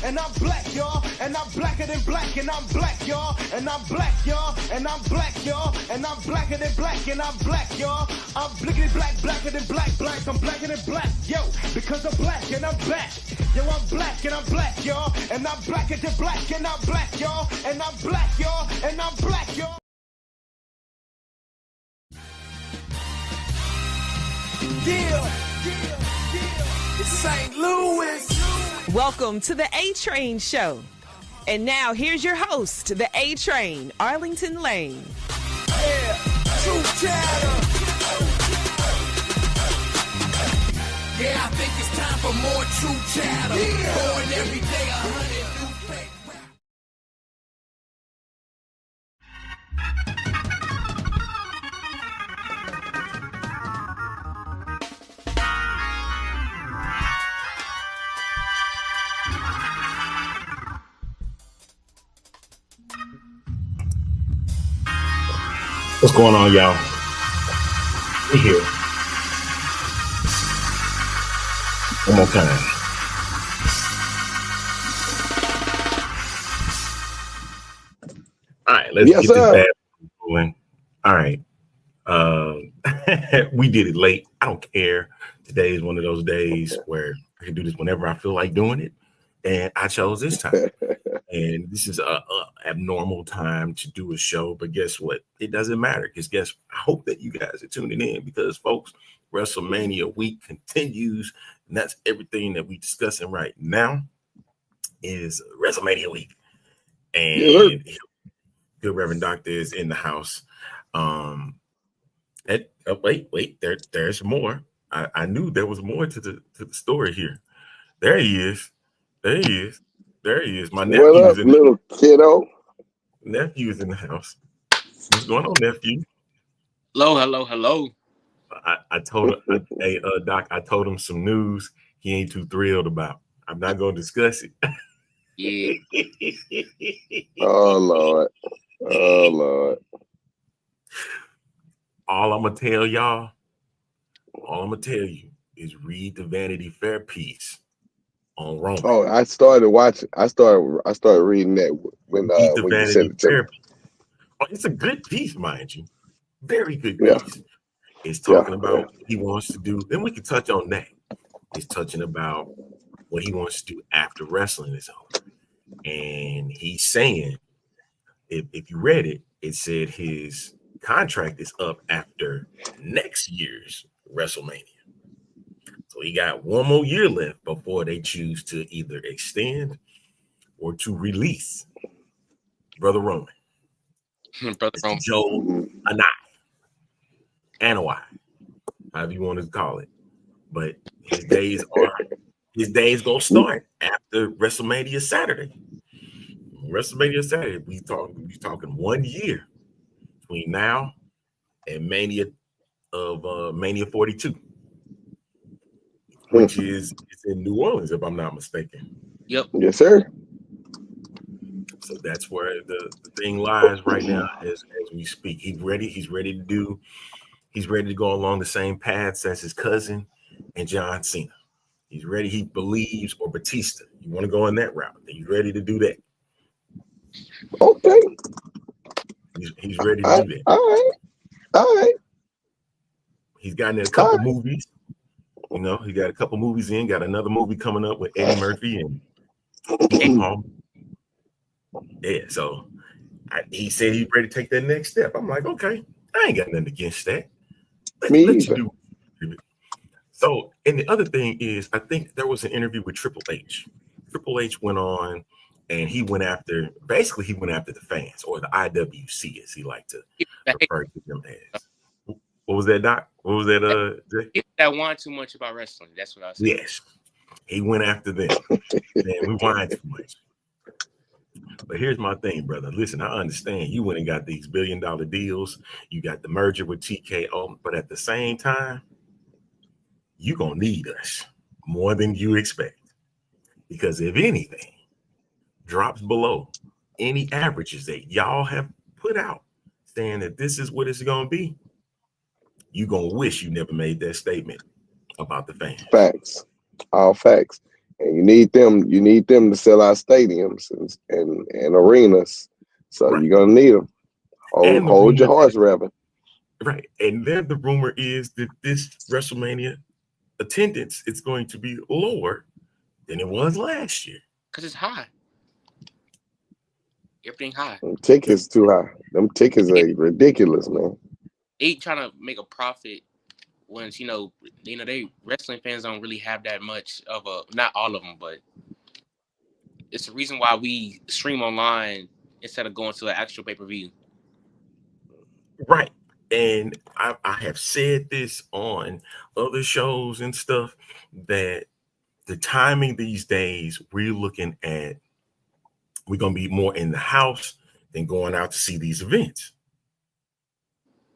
and I'm black, y'all, and I'm blacker than black, and I'm black, y'all, and I'm black, y'all, and I'm black, y'all, and I'm blacker than black, and I'm black, y'all. I'm blickety black, blacker than black, I'm blacker than black, yo, because I'm black and I'm back. Yo, I'm black and I'm black, y'all, and I'm blacker than black, and I'm black, y'all, and I'm black, y'all, and I'm black, y'all. Yeah. It's St. Louis. Welcome to the A-Train Show. And now here's your host, the A-Train, Arlington Lane. Yeah, true chatter. Yeah, I think it's time for more true chatter. Born every day 100 new fake rap. What's going on, y'all? We here. One more time. All right, let's get this bad going. All right. We did it late. I don't care. Today is one of those days where I can do this whenever I feel like doing it. And I chose this time. And this is a abnormal time to do a show. But guess what? It doesn't matter. Because I hope that you guys are tuning in because, folks, Wrestlemania week continues. And that's everything that we're discussing right now is Wrestlemania week. And good Reverend Doctor is in the house. Wait, there's more. I knew there was more to the story here. There he is. My nephew. What up, little kiddo? Nephew's in the house. What's going on, nephew? Hello. I told him, hey, Doc, I told him some news he ain't too thrilled about. I'm not going to discuss it. Yeah. Oh, Lord. All I'm going to tell y'all, is read the Vanity Fair piece on Roman. Oh, I started watching. I started reading that when you sent it to me. Oh, it's a good piece, mind you. Very good piece. It's talking about what he wants to do. Then we can touch on that. It's touching about what he wants to do after wrestling is over. And he's saying, if you read it, it said his contract is up after next year's WrestleMania. So he got one more year left before they choose to either extend or to release Brother Roman. Joe Anai, however you want to call it. But his days gonna start after WrestleMania Saturday. We talking 1 year between now and Mania 42. Which is in New Orleans, if I'm not mistaken. Yep. Yes, sir. So that's where the thing lies right now as we speak. He's ready to go along the same paths as his cousin and John Cena. He's ready. He believes, or Batista. You want to go in that route. He's ready to do that. Okay. He's ready to do that. All right. He's gotten in a couple movies. You know, he got a couple movies in, got another movie coming up with Eddie Murphy and Paul. Yeah, so he said he's ready to take that next step. I'm like, okay, I ain't got nothing against that. Let you do it. So, and the other thing is, I think there was an interview with Triple H. Triple H went on and he went after the fans, or the IWC, as he liked to refer to them as. What was that, Doc? What was that, Jay? That whine too much about wrestling. That's what I was saying. Yes. He went after them. Man, we whine too much. But here's my thing, brother. Listen, I understand you went and got these billion-dollar deals. You got the merger with TKO. But at the same time, you're going to need us more than you expect. Because if anything drops below any averages that y'all have put out saying that this is what it's going to be, you're going to wish you never made that statement about the fans. Facts. All facts. And you need them to sell out stadiums and arenas. So Right. you're gonna need them. And the Hold your rumor horse, Reverend. right. And then the rumor is that this WrestleMania attendance is going to be lower than it was last year. Because it's high. Everything high. Them tickets too high. Them tickets are ridiculous, man. They trying to make a profit once, they wrestling fans don't really have that much of not all of them, but it's the reason why we stream online instead of going to an actual pay-per-view. Right. And I have said this on other shows and stuff that the timing these days, we're going to be more in the house than going out to see these events.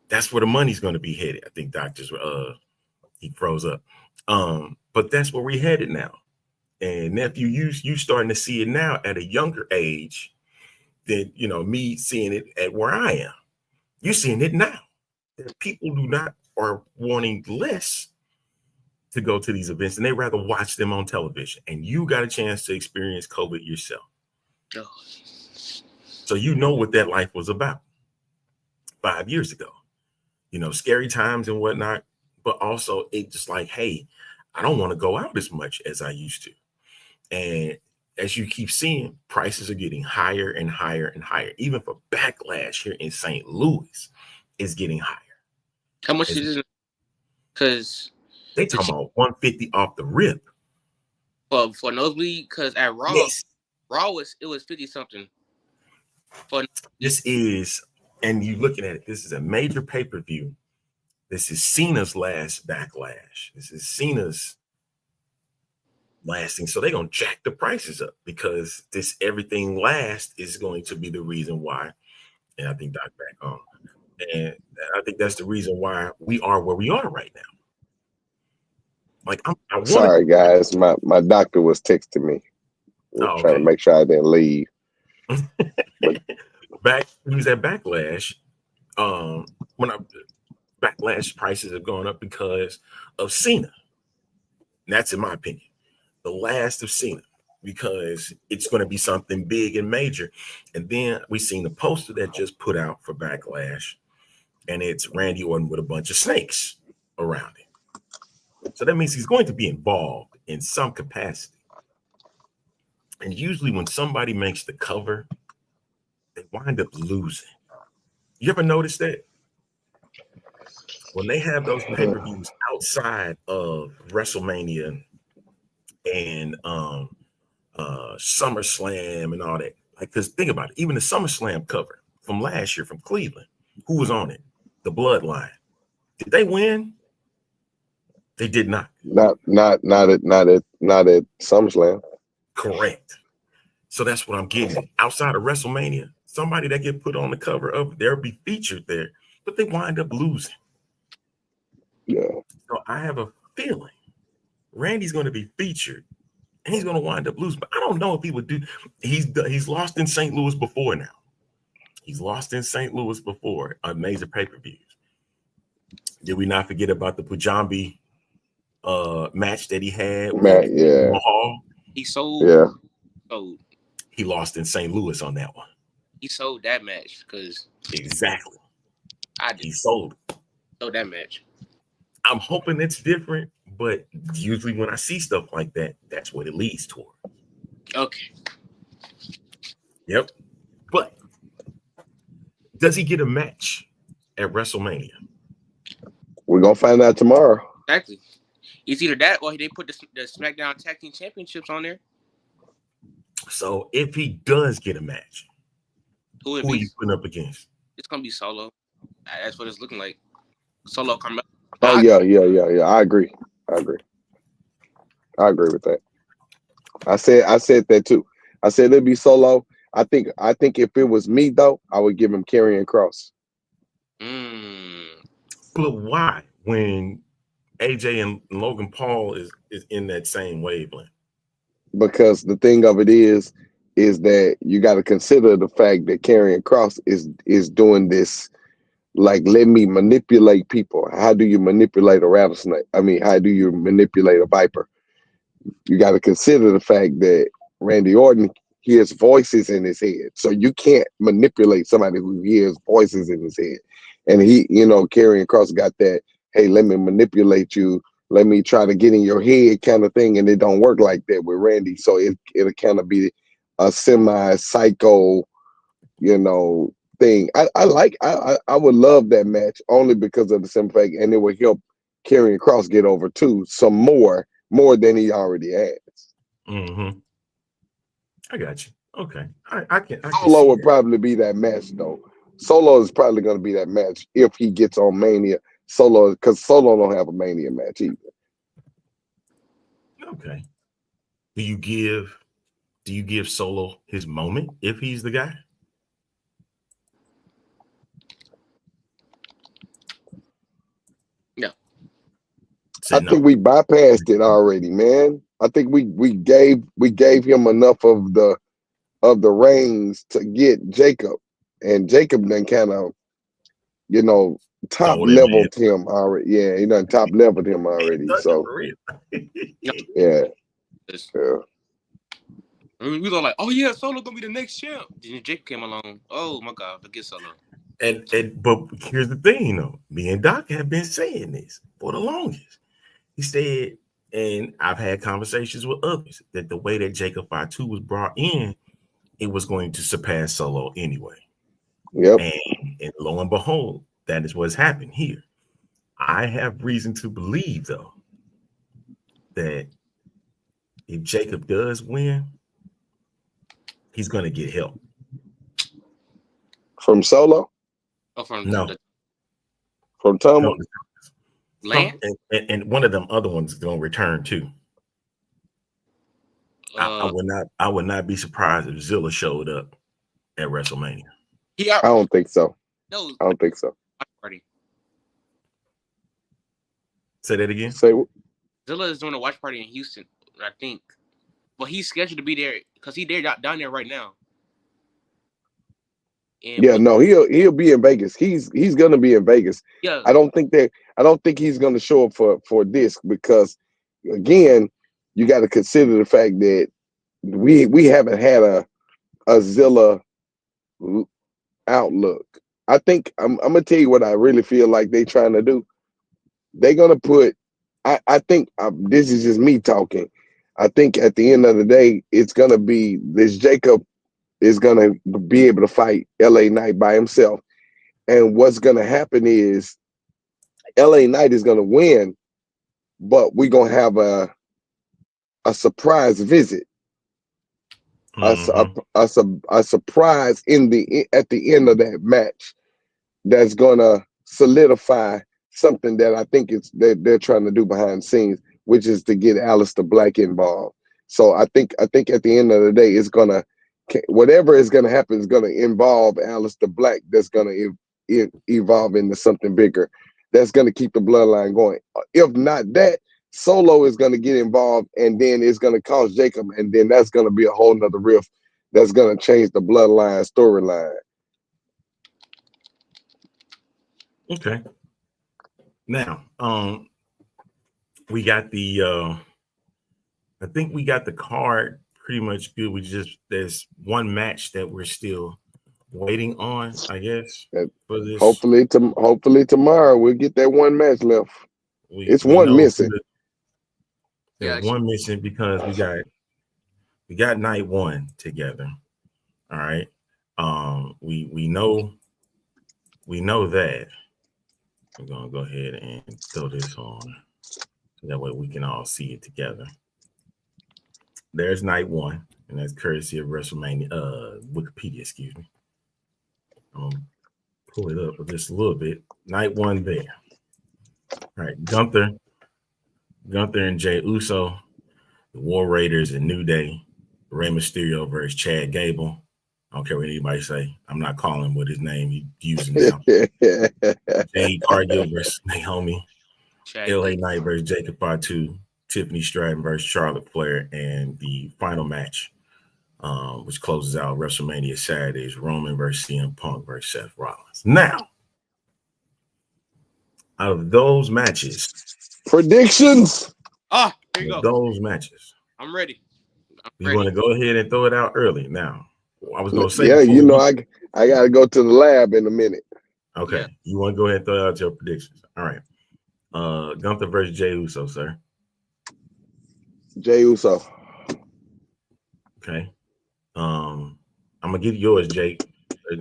That's where the money's going to be headed. I think doctors, he froze up. But that's where we're headed now. And nephew, you starting to see it now at a younger age than, me seeing it at where I am. You're seeing it now. That people are wanting less to go to these events, and they rather watch them on television. And you got a chance to experience COVID yourself. Oh. So you know what that life was about 5 years ago. Scary times and whatnot, but also it's just like, hey, I don't want to go out as much as I used to. And as you keep seeing, prices are getting higher and higher and higher. Even for Backlash here in St. Louis is getting higher. How much is it? Because they talking about $150 off the rip. For nosebleed, because at Raw, yes. it was 50 something. This is, and you looking at it, this is a major pay-per-view. This is Cena's last Backlash. This is Cena's last thing. So they're gonna jack the prices up because this everything last is going to be the reason why. And I think Doc back on. And I think that's the reason why we are where we are right now. Like Sorry guys, my doctor was texting me. Trying to make sure I didn't leave. He was at Backlash. Backlash prices have gone up because of Cena. And that's in my opinion. The last of Cena, because it's going to be something big and major. And then we seen the poster that just put out for Backlash, and it's Randy Orton with a bunch of snakes around him. So that means he's going to be involved in some capacity. And usually when somebody makes the cover, they wind up losing. You ever notice that? When they have those pay-per-views outside of WrestleMania and SummerSlam and all that, because think about it, even the SummerSlam cover from last year from Cleveland, who was on it? The Bloodline. Did they win? They did not. Not at SummerSlam. Correct. So that's what I'm getting at. Outside of WrestleMania, somebody that get put on the cover of, they'll be featured there, but they wind up losing. Yeah. So I have a feeling Randy's going to be featured and he's going to wind up losing. But I don't know if he would do. He's lost in St. Louis before now. He's lost in St. Louis before on major pay-per-views. Did we not forget about the Pujambi match that he had with Mahal? He sold. Yeah. Sold. He lost in St. Louis on that one. He sold that match because exactly. He sold that match. I'm hoping it's different, but usually when I see stuff like that, that's what it leads toward. Okay. Yep. But does he get a match at WrestleMania? We're gonna find out tomorrow. Exactly. It's either that or they put the SmackDown Tag Team Championships on there. So if he does get a match, who are you putting up against? It's gonna be Solo. That's what it's looking like. Solo Carmella. Oh yeah. I agree with that. I said that too. I said it'd be Solo. I think if it was me though, I would give him Karrion Kross. But why? When AJ and Logan Paul is in that same wavelength? Because the thing of it is that you got to consider the fact that Karrion Kross is doing this. Like, let me manipulate people. How do you manipulate a rattlesnake? I mean, how do you manipulate a viper? you got to consider the fact that Randy Orton hears voices in his head. So you can't manipulate somebody who hears voices in his head. And he, Karrion Kross got that, hey, let me manipulate you. Let me try to get in your head kind of thing. And it don't work like that with Randy. So it'll kind of be a semi-psycho, thing. I would love that match only because of the simple fact, and it would help Karrion Kross get over too, some more than he already has. Mm-hmm. I got you. Okay. I can Solo would probably be that match though. Solo is probably going to be that match if he gets on Mania. Solo, because Solo don't have a Mania match either. Okay. Do you give Solo his moment if he's the guy? No. I think we bypassed it already, man. I think we gave him enough of the reins to get Jacob, and Jacob then kind of, top leveled him already. Yeah, he done top leveled him already. So yeah. We were like, oh yeah, Solo gonna be the next champ. Then Jacob came along. Oh my God, forget Solo. But here's the thing, me and Doc have been saying this for the longest. He said, and I've had conversations with others, that the way that Jacob Fatu was brought in, it was going to surpass Solo anyway. Yep. And lo and behold, that is what's happened here. I have reason to believe, though, that if Jacob does win, he's going to get help. From Solo? Oh, from Tama? Lance? And one of them other ones is going to return too. I would not be surprised if Zilla showed up at WrestleMania. I don't think so. No, I don't think so. Party. Say that again. Zilla is doing a watch party in Houston, I think. But he's scheduled to be there because he's down there right now. And he'll be in Vegas. He's gonna be in Vegas. Yeah. I don't think he's gonna show up for this because again, you got to consider the fact that we haven't had a Zilla outlook. I think I'm gonna tell you what I really feel like they're trying to do. They're gonna put. I think this is just me talking. I think at the end of the day, it's gonna be this Jacob is gonna be able to fight LA Knight by himself, and what's gonna happen is LA Knight is gonna win, but we're gonna have a surprise visit. Mm-hmm. A surprise at the end of that match that's gonna solidify something that I think they're trying to do behind the scenes, which is to get Aleister Black involved. So I think at the end of the day, it's gonna whatever is gonna happen is gonna involve Aleister Black. That's gonna evolve into something bigger. That's gonna keep the bloodline going. If not that, Solo is going to get involved, and then it's going to cause Jacob, and then that's going to be a whole nother rift that's going to change the bloodline storyline. Okay. Now, we got the I think we got the card pretty much good. There's one match that we're still waiting on, I guess. For this. Hopefully tomorrow we'll get that one match left. It's one missing. There's one missing because we got night one together. All right. We know that. We're gonna go ahead and throw this on so that way we can all see it together. There's night one, and that's courtesy of Wrestlemania, Wikipedia, excuse me. Pull it up just a little bit. Night one there. All right, Gunther and Jey Uso, the War Raiders and New Day, Rey Mysterio versus Chad Gable. I don't care what anybody say. I'm not calling him with his name he's using now. Jade Cargill versus Naomi, LA Knight versus Jacob Fatu, Tiffany Stratton versus Charlotte Flair, and the final match, which closes out WrestleMania Saturday, is Roman versus CM Punk versus Seth Rollins. Now, out of those matches, predictions. Here you with go. those matches. I'm ready. You want to go ahead and throw it out early now? I was going to say, yeah, you know, I got to go to the lab in a minute. Okay, Yeah. you want to go ahead and throw out your predictions? All right. Gunther versus Jey Uso, sir. Jey Uso. Okay. I'm gonna get yours, Jake. I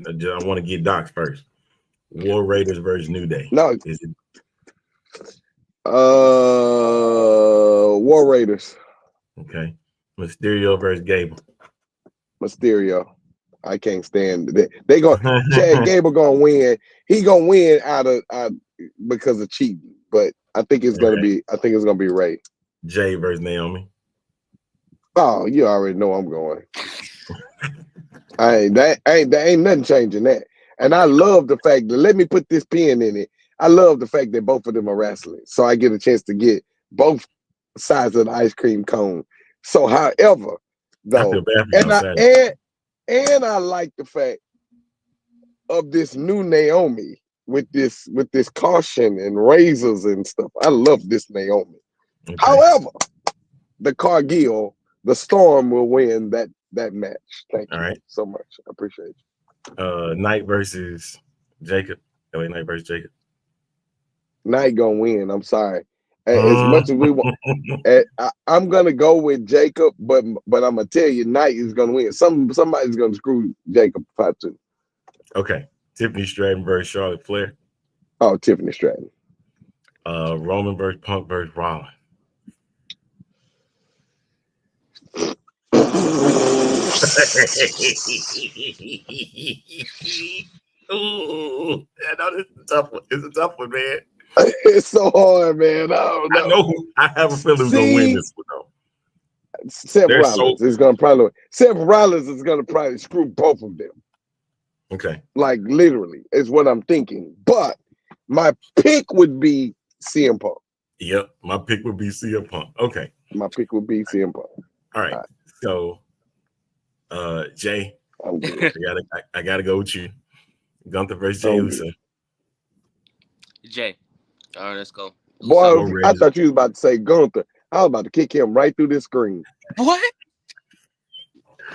want to get Doc's first. War Raiders versus New Day. No. Is it? War Raiders. Okay. Mysterio versus Gable. Mysterio. I can't stand it. They go. Chad Gable gonna win. He gonna win out because of cheating. But I think it's gonna be. I think it's gonna be Ray. Jay versus Naomi. Oh, you already know I'm going. There ain't nothing changing that. And I love the fact that, let me put this pin in it. I love the fact that both of them are wrestling, so I get a chance to get both sides of the ice cream cone. So, however, though, I feel bad for you and I like the fact of this new Naomi with this caution and razors and stuff. I love this Naomi. Okay. However, the Cargill, the Storm will win that match. Thank you so much. I appreciate you. Knight versus Jacob. LA Knight versus Jacob. Knight gonna win. I'm sorry. As much as we want, I'm gonna go with Jacob, but I'm gonna tell you, Knight is gonna win. Somebody's gonna screw Jacob 5-2. Okay. Tiffany Stratton versus Charlotte Flair. Oh, Tiffany Stratton. Roman versus Punk versus Rollins. Ooh, I know this is a tough one. It's a tough one, man. It's so hard, man. I know. I have a feeling who's gonna win this one though. Seth Rollins is gonna probably screw both of them. Okay. Like literally is what I'm thinking. But my pick would be CM Punk. Yep, my pick would be CM Punk. Okay. My pick would be CM Punk. All right. So Jay, I gotta go with you. Gunther versus Jey Uso. Jay. All right, let's go. Boy, I thought you was about to say Gunther. I was about to kick him right through this screen. What?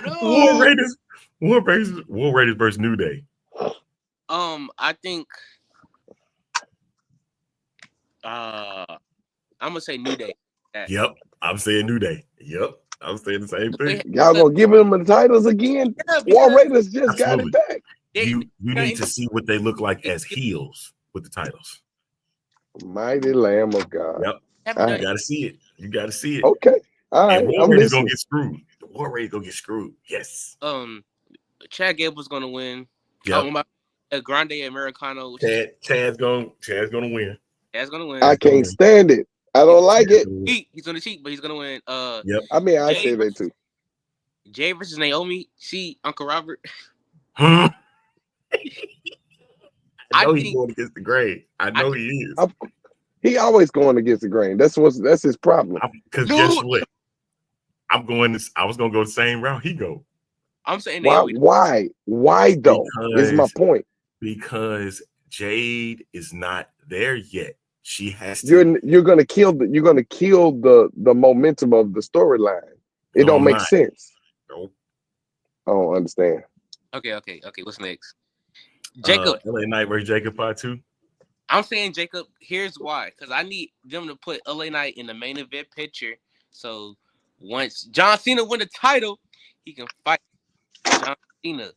No. War Raiders versus New Day. I think I'm gonna say New Day. Yep, I'm saying New Day. Yep, I'm saying the same thing. Y'all gonna give them the titles again? Yeah, War Raiders just got it back. You need to see what they look like as heels with the titles. Mighty Lamb of God. Yep, you gotta see it. You gotta see it. Okay, all right. War Raiders gonna get screwed. The War Raiders gonna get screwed. Yes. Chad Gable's gonna win. Yep. Grande Americano. Chad's gonna win. Chad's gonna win. I can't stand it. I don't like it. He's gonna cheat, but he's gonna win. Yep. I mean, I say that too. Jay versus Naomi. See, Uncle Robert. I know he's going against the grain. I know he is. He always going against the grain. That's his problem. Because guess what? I was gonna go the same route he go. I'm saying why though? Is my point. Because Jade is not there yet. She has to. You're gonna kill the momentum of the storyline. It don't make sense. Nope. I don't understand. Okay. What's next? Jacob. LA Knight versus Jacob Part 2. I'm saying Jacob. Here's why. Because I need them to put LA Knight in the main event picture. So once John Cena win the title, he can fight John Cena.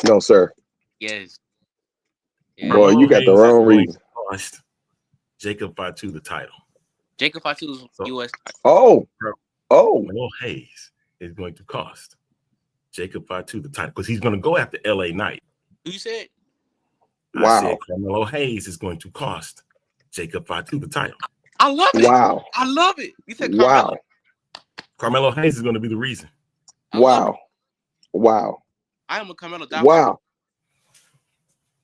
No, sir. Yes. Boy, you got the wrong reason. Jacob Fatu the title. Jacob Fatu is U.S. title. Will Hayes is going to cost Jacob Fatu the title because he's going to go after LA Knight. Who you said? I said Carmelo Hayes is going to cost Jacob Fatu the title. I love it. Wow. I love it. You said Carmelo. Wow. Carmelo Hayes is going to be the reason. Wow. I am a Carmelo guy. Wow.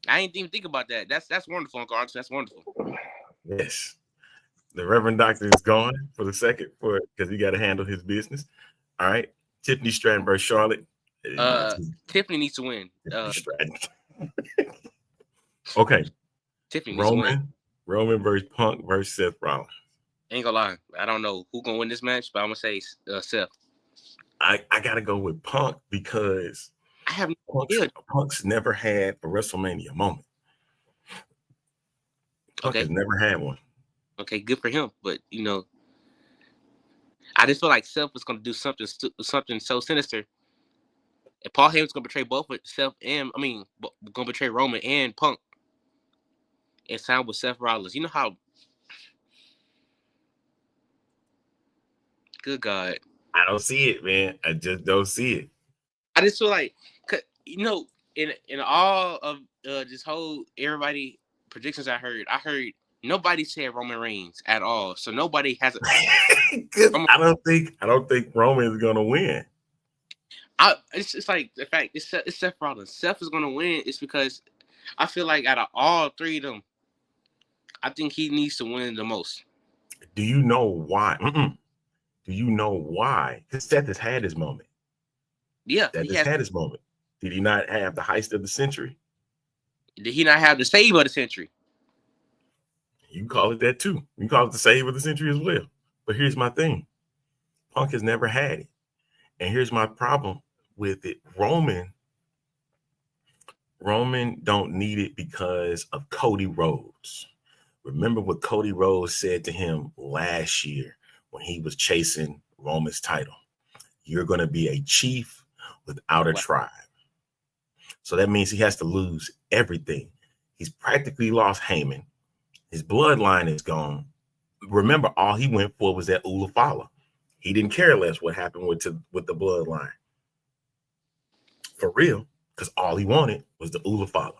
I didn't even think about that. That's wonderful, Uncle Arch. That's wonderful. Yes. The Reverend Doctor is gone for the second because he got to handle his business. All right. Tiffany Stratton versus Charlotte. Tiffany needs to win. Okay. Tiffany needs to win. Roman versus Punk versus Seth Rollins. Ain't gonna lie. I don't know who gonna win this match, but I'm gonna say Seth. I gotta go with Punk because I have no idea. Punk's never had a WrestleMania moment. Punk has never had one. Okay, good for him. But I just feel like Seth was gonna do something so sinister. And Paul Heyman's gonna betray both with Seth gonna betray Roman and Punk and sign with Seth Rollins. You know how? Good God. I don't see it, man. I just don't see it. I just feel like, in all of this whole everybody predictions I heard nobody said Roman Reigns at all. So nobody has I don't think Roman is gonna win. It's like the fact it's Seth Rollins. Seth is gonna win. It's because I feel like out of all three of them, I think he needs to win the most. Do you know why? Do you know why? Because Seth has had his moment. Yeah, Seth has had his moment. Did he not have the heist of the century? Did he not have the save of the century? You can call it that too. You can call it the save of the century as well. But here's my thing. Punk has never had it. And here's my problem with it. Roman don't need it because of Cody Rhodes. Remember what Cody Rhodes said to him last year when he was chasing Roman's title. You're going to be a chief without a tribe. So that means he has to lose everything. He's practically lost Heyman. His bloodline is gone. Remember, all he went for was that Ulafala. He didn't care less what happened with the bloodline. For real, because all he wanted was the Ulafala.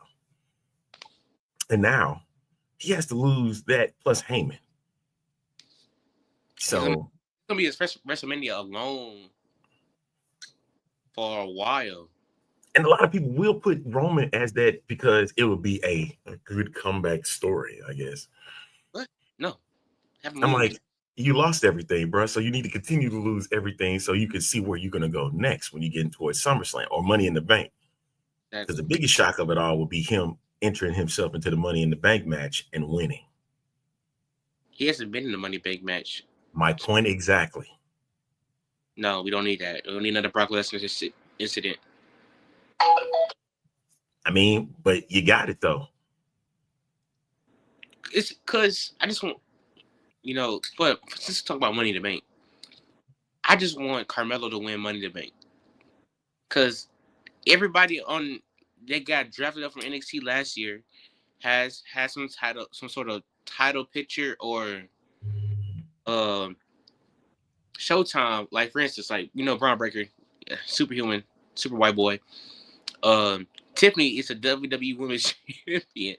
And now he has to lose that plus Heyman. So it's going to be his first WrestleMania alone for a while. And a lot of people will put Roman as that because it would be a good comeback story, I guess. What? No. I'm like, you lost everything, bro. So you need to continue to lose everything so you can see where you're going to go next when you get towards SummerSlam or Money in the Bank. Because the biggest shock of it all would be him entering himself into the Money in the Bank match and winning. He hasn't been in the Money Bank match. My point exactly. No, we don't need that. We don't need another Brock Lesnar incident. I mean, but you got it though. It's because I just want, but since we talk about Money in the Bank, I just want Carmelo to win Money in the Bank. Because everybody that got drafted up from NXT last year has some sort of title picture or Showtime. Like for instance, Braun Breaker, Superhuman, Super White Boy. Tiffany is a WWE Women's Champion.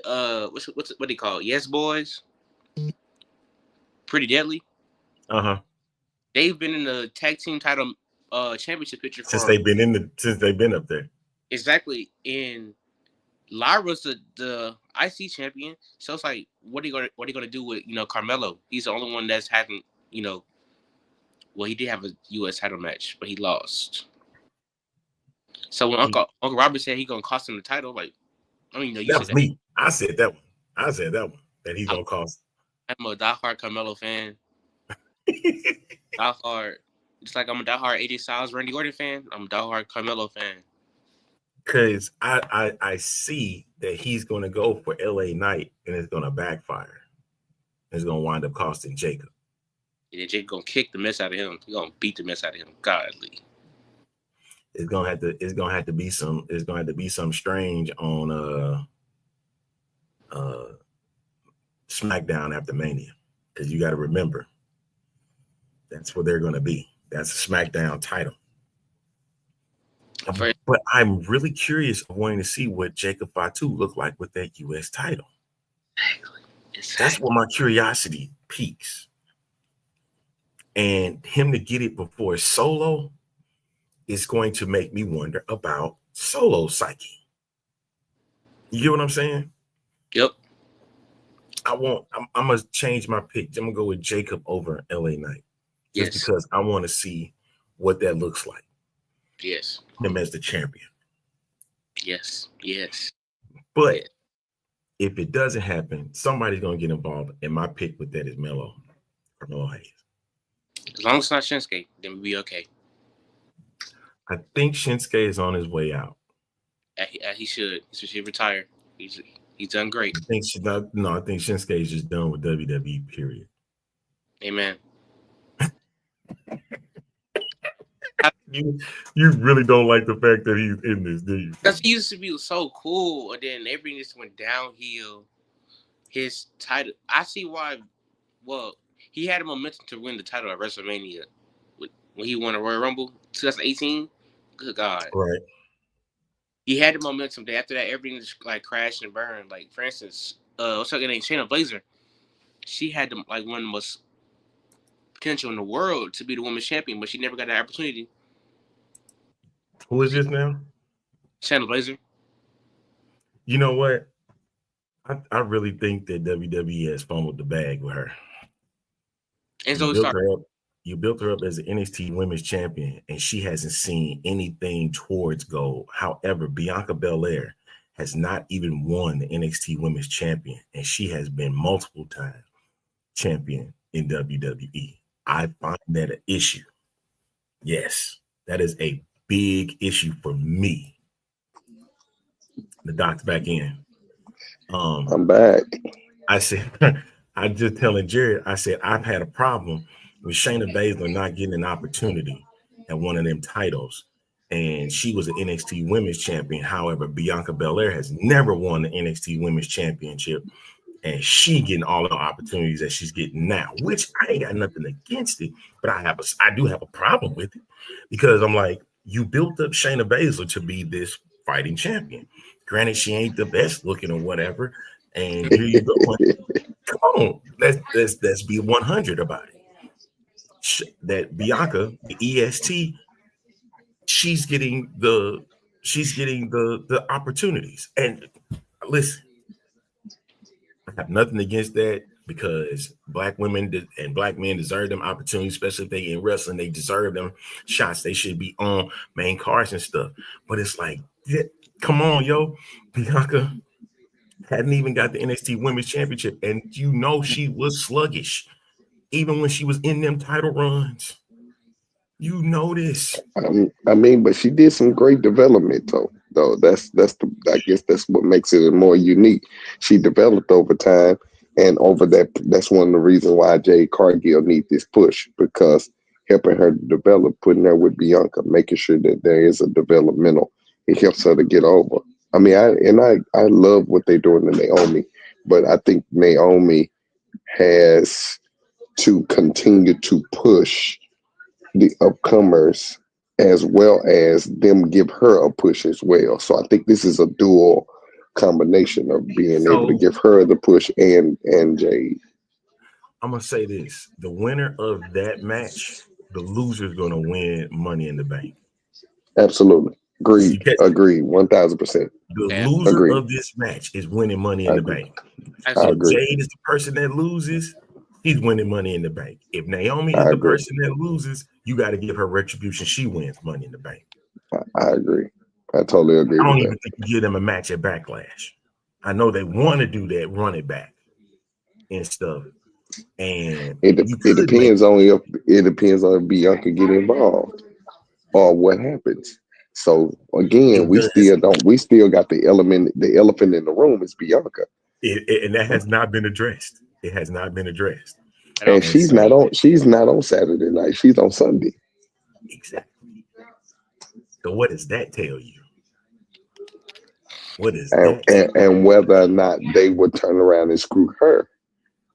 What do you call it? Yes Boys. Pretty Deadly. They've been in the tag team title championship picture since they've been up there. Exactly. And Lyra's the IC champion. So it's like, what are you gonna do with Carmelo? He's the only one that's hasn't well, he did have a US title match, but he lost. So when Uncle Robert said he's gonna cost him the title, like, you that was me. I said that one. That he's gonna cost. I'm a diehard Carmelo fan. Diehard. Just like I'm a diehard AJ Styles, Randy Orton fan. I'm a diehard Carmelo fan. Because I see that he's gonna go for LA Knight and it's gonna backfire. It's gonna wind up costing Jacob. And then Jacob gonna kick the mess out of him. He's gonna beat the mess out of him. Godly. It's gonna have to be some strange on SmackDown after Mania. Because you gotta remember that's where they're gonna be. That's a SmackDown title. But I'm really curious of wanting to see what Jacob Fatu looked like with that US title. Exactly. That's where my curiosity peaks. And him to get it before Solo is going to make me wonder about Solo psyche. You get what I'm saying? Yep. I'm gonna change my pick. I'm gonna go with Jacob over LA Knight. Just because I want to see what that looks like. Yes. Him as the champion. Yes. But if it doesn't happen, somebody's gonna get involved. And my pick with that is Melo Hayes. As long as it's not Shinsuke, then we'll be okay. I think Shinsuke is on his way out. He should. He should retire. He's done great. I think Shinsuke is just done with WWE. Period. Amen. You really don't like the fact that he's in this, do you? Because he used to be so cool, and then everything just went downhill. His title, I see why. Well, he had a momentum to win the title at WrestleMania when he won the Royal Rumble 2018. Good God. Right. He had the momentum. After that, everything just like crashed and burned. Like, for instance, what's her name? Shayna Baszler. She had one of the most potential in the world to be the women's champion, but she never got that opportunity. Who is this now? Shayna Baszler. You know what? I really think that WWE has fumbled the bag with her. And so you built her up as an NXT Women's Champion, and she hasn't seen anything towards gold. However, Bianca Belair has not even won the NXT Women's Champion, and she has been multiple times champion in WWE. I find that an issue. Yes, that is a big issue for me. The doc's back in. I'm back. I said, I just telling Jared, I said, I've had a problem with Shayna Baszler not getting an opportunity at one of them titles. And she was an NXT Women's Champion. However, Bianca Belair has never won the NXT Women's Championship. And she getting all the opportunities that she's getting now, which I ain't got nothing against it, but I do have a problem with it because I'm like, you built up Shayna Baszler to be this fighting champion. Granted, she ain't the best looking or whatever. And here you go. Come on, let's be 100 about it. That Bianca, the EST, she's getting the opportunities. And listen, I have nothing against that because black women and black men deserve them opportunities, especially if they in wrestling. They deserve them shots. They should be on main cards and stuff. But it's like, come on, yo, Bianca hadn't even got the NXT Women's Championship, and you know she was sluggish, even when she was in them title runs. You know this. I mean, but she did some great development though. I guess that's what makes it more unique. She developed over time, and over that's one of the reasons why Jade Cargill needs this push, because helping her develop, putting her with Bianca, making sure that there is a developmental, it helps her to get over. I mean, I love what they're doing to Naomi, but I think Naomi has to continue to push the upcomers as well as them give her a push as well. So I think this is a dual combination of being able to give her the push and Jade. I'm gonna say this: the winner of that match, the loser is gonna win Money in the Bank. Absolutely. Agreed. 1000%. The loser of this match is winning Money in the Bank. I If agree. Jade is the person that loses, he's winning Money in the Bank. If Naomi is the person that loses, you got to give her retribution. She wins Money in the Bank. I agree. I totally agree. I don't even think you give them a match at Backlash. I know they want to do that, run it back and stuff. And it depends on if Bianca get involved or what happens. So again, we still got the elephant in the room is Bianca. And that has not been addressed. It has not been addressed. And she's not on Saturday night. She's on Sunday. Exactly. So what does that tell you? What is that? And whether or not they would turn around and screw her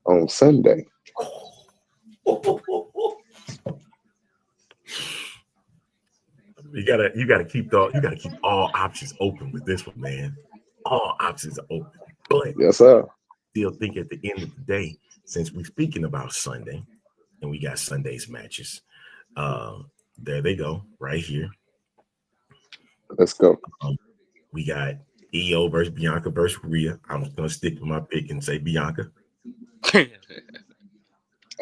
on Sunday. You gotta keep all options open with this one, man. All options are open. But yes, sir. Still think at the end of the day, since we're speaking about Sunday and we got Sunday's matches, there they go, right here. Let's go. We got EO versus Bianca versus Rhea. I'm just gonna stick with my pick and say Bianca.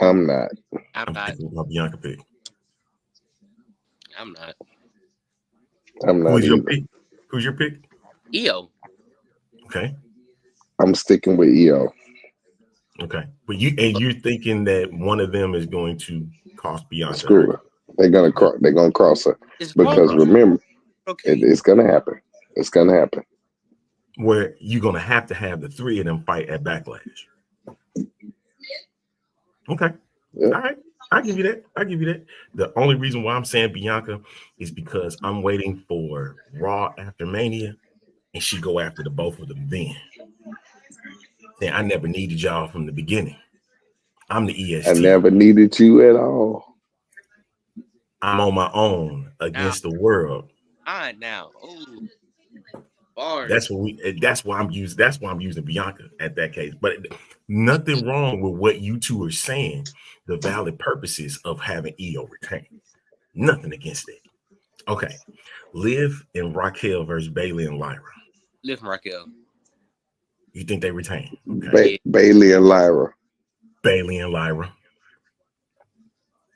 I'm not. I'm not. With my Bianca pick. I'm not. I'm not. Who's your pick? Who's your pick? EO. Okay. I'm sticking with EO. Okay, but you're thinking that one of them is going to cost Bianca. Screw Right? her. They're gonna cross her It's because wrong. remember, Okay. it's gonna happen. It's gonna happen. Where you're gonna have the three of them fight at Backlash. Okay, Yeah. all right, I give you that. The only reason why I'm saying Bianca is because I'm waiting for Raw after Mania, and she go after the both of them then. Saying I never needed y'all from the beginning. I'm the EST. I never needed you at all. I'm on my own against the world. Now. Oh, bars. That's why I'm using Bianca at that case. But nothing wrong with what you two are saying, the valid purposes of having EO retain. Nothing against it. Okay. Liv and Raquel versus Bailey and Lyra. Liv and Raquel. You think they retain? Okay. Bailey and Lyra. Bailey and Lyra.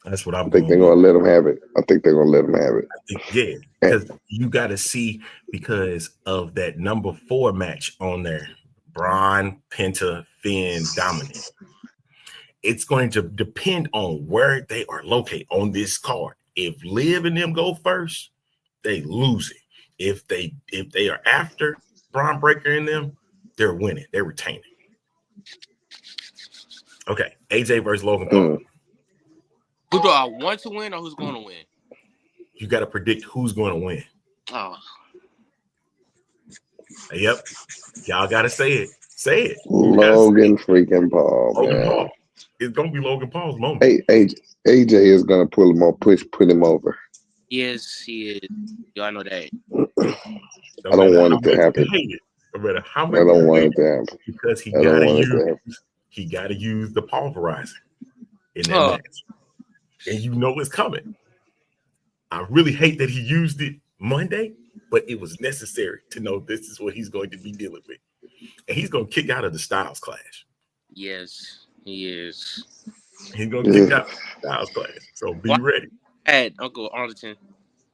That's what I'm I think going they're with. gonna let them have it. I think they're gonna let them have it. Yeah, because you got to see because of that number 4 match on there, Braun, Penta, Finn, Dominic. It's going to depend on where they are located on this card. If Liv and them go first, they lose it. If they are after Braun Breaker and them, they're winning. They're retaining. Okay, AJ versus Logan Paul. Who do I want to win or who's going to win? You got to predict who's going to win. Oh. Yep. Y'all got to say it. Say it. Logan freaking Paul, Logan man. Paul. It's going to be Logan Paul's moment. AJ is going to pull him on, put him over. Yes, he is. Y'all know that. I don't want it to happen. No matter how I many don't want it to happen. Because he got to use the pulverizer in that match. And you know it's coming. I really hate that he used it Monday, but it was necessary to know this is what he's going to be dealing with. And he's going to kick out of the Styles Clash. Yes, he is. He's going to kick out of the Styles Clash. So be ready. Sad, Uncle Arlington.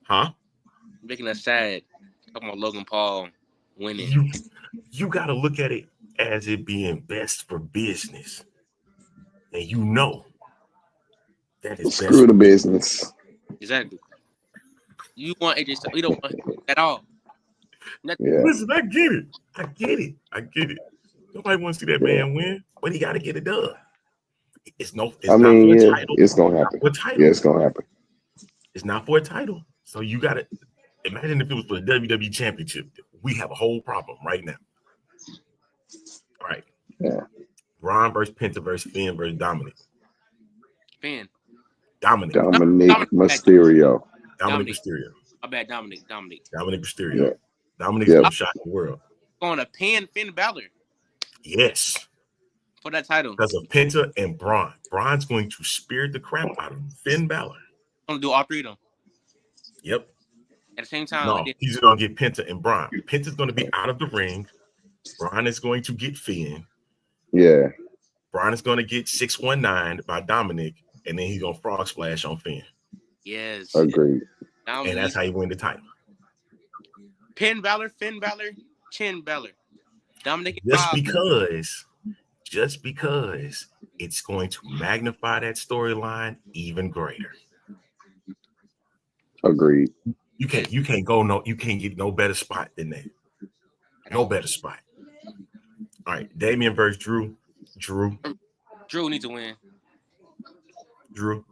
Huh? Making us sad. Talking about Logan Paul winning. You got to look at it as it being best for business. And you know that is Screw best the business. Exactly. You want AJ Styles. We don't want him at all. Nothing. Yeah. Listen, I get it. Nobody wants to see that man win, but he got to get it done. It's not for a title. It's gonna happen. Yeah, it's gonna happen. It's not for a title. So you got to imagine if it was for the WWE Championship. We have a whole problem right now. All right. Yeah. Ron versus Penta versus Finn versus Dominic. Finn. Dominic Mysterio. Dominic Mysterio. I bet Dominic. Dominic Mysterio. Yeah. Dominic's gonna shock the world. Going to pin Finn Balor. Yes. For that title. Because of Penta and Braun. Braun's going to spear the crap out of Finn Balor. Gonna do all three of them. Yep. At the same time. No, he's gonna get Penta and Braun. Penta's gonna be out of the ring. Braun is going to get Finn. Yeah. Braun is gonna get 619 by Dominic, and then he's gonna frog splash on Finn. Yes. Agreed. And that's how you win the title. Pin Balor, Finn Balor, Chin Balor. Dominic Just because it's going to magnify that storyline even greater. Agreed. You can't get no better spot than that. No better spot. All right, Damian versus Drew. Drew needs to win. Drew.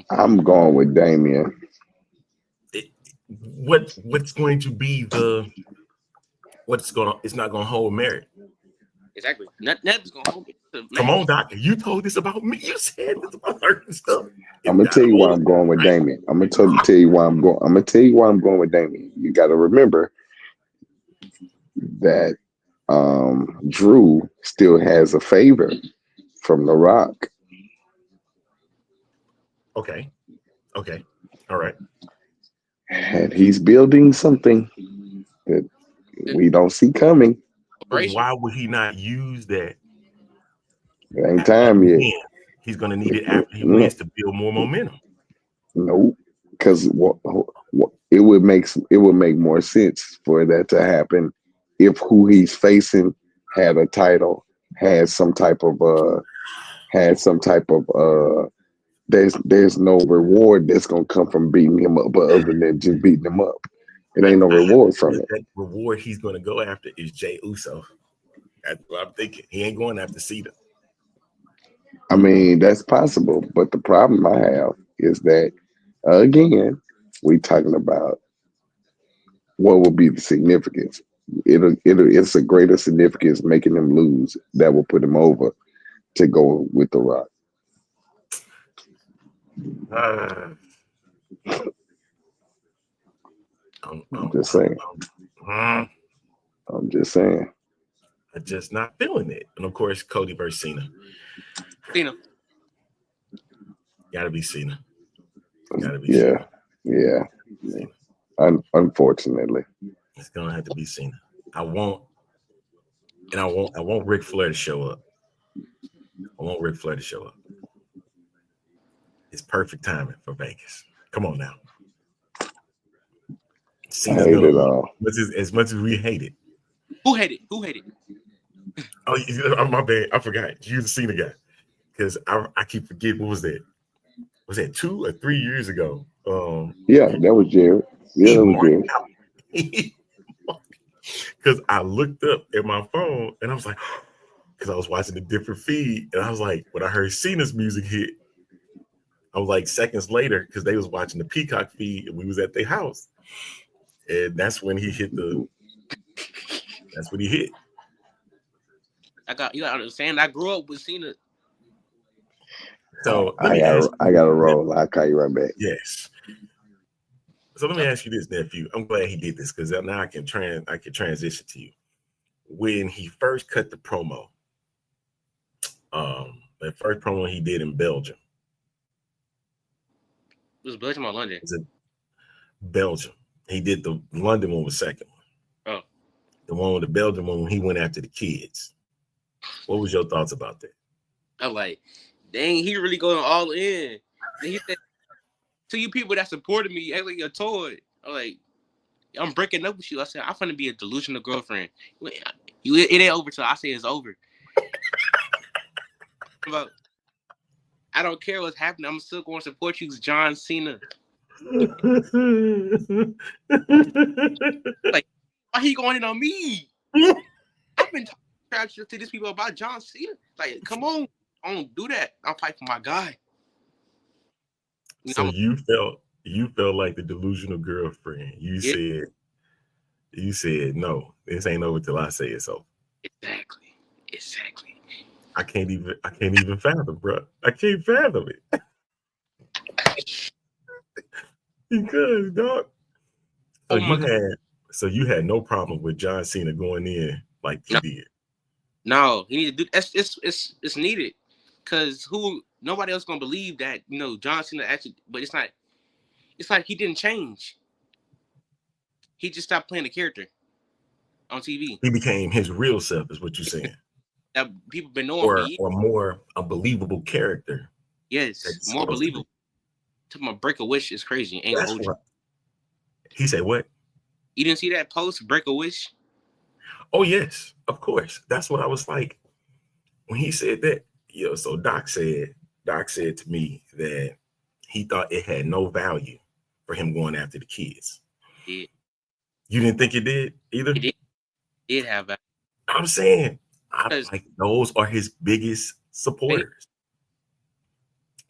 I'm going with Damian. What's going to be it's not gonna hold merit. Exactly. Nothing's gonna hold it. Come on, Doctor. You told this about me. You said this about her and stuff. I'm gonna tell you why I'm going with Damian. I'm gonna tell you why I'm going with Damian. You gotta remember that Drew still has a favor from The Rock. Okay. All right. And he's building something that we don't see coming. Why would he not use that? It ain't time yet. He's going to need it after he wins to build more momentum. Nope. Because it would make more sense for that to happen if who he's facing had a title, had some type of there's no reward that's gonna come from beating him up, but other than just beating him up. It ain't no reward from it. That reward he's gonna go after is Jey Uso. That's what I'm thinking. He ain't going after Cena. I mean, that's possible, but the problem I have is that again, we talking about what will be the significance. It's a greater significance making him lose that will put him over to go with The Rock. I'm just saying. I'm just saying. I'm just not feeling it. And of course, Cody versus Cena. Cena. Gotta be Cena. Gotta be Cena. Yeah. Unfortunately. It's gonna have to be Cena. I want Ric Flair to show up. I want Ric Flair to show up. It's perfect timing for Vegas. Come on now. Cena's I hate it all. As much as we hate it. Who hated? Oh, my bad. I forgot. You're the Cena guy. Because I keep forgetting. What was that? Was that 2 or 3 years ago? Yeah, that was Jared. Yeah, that was Jared. Because I looked up at my phone and I was like, because I was watching a different feed, and I was like, when I heard Cena's music hit, I was like seconds later, because they was watching the Peacock feed and we was at their house. And that's when he hit that's when he hit. You gotta understand, I grew up with Cena. So I gotta roll. I'll call you right back. Yes. So let me ask you this, nephew. I'm glad he did this because now I can transition to you. When he first cut the promo, the first promo he did in Belgium. It was Belgium or London? Was it Belgium? He did the London one was second one. Oh. The one with the Belgium one when he went after the kids. What was your thoughts about that? I'm like, dang, he really going all in. And he said, to you people that supported me, act like you're a toy. I'm like, I'm breaking up with you. I said, I'm finna be a delusional girlfriend. It ain't over till I say it's over. But I don't care what's happening. I'm still going to support you, John Cena. Like, why he going in on me? I've been talking crap to these people about John Cena. Like, come on, I don't do that. I'll fight for my guy. So you felt like the delusional girlfriend. You said no, this ain't over till I say it's over. Exactly. I can't even fathom, bro. I can't fathom it. Because, dog. So you had no problem with John Cena going in like he did. No, he need to do. It's needed, because nobody else gonna believe that John Cena actually. But it's not. It's like he didn't change. He just stopped playing the character on TV. He became his real self, is what you're saying. That people been knowing or more a believable character. Yes, more believable. To my break a wish is crazy. Ain't right. He said what? You didn't see that post, break a wish? Oh yes, of course. That's what I was like when he said that. So Doc said to me that he thought it had no value for him going after the kids. It did. You didn't think it did either? It did have value. I'm saying, like those are his biggest supporters.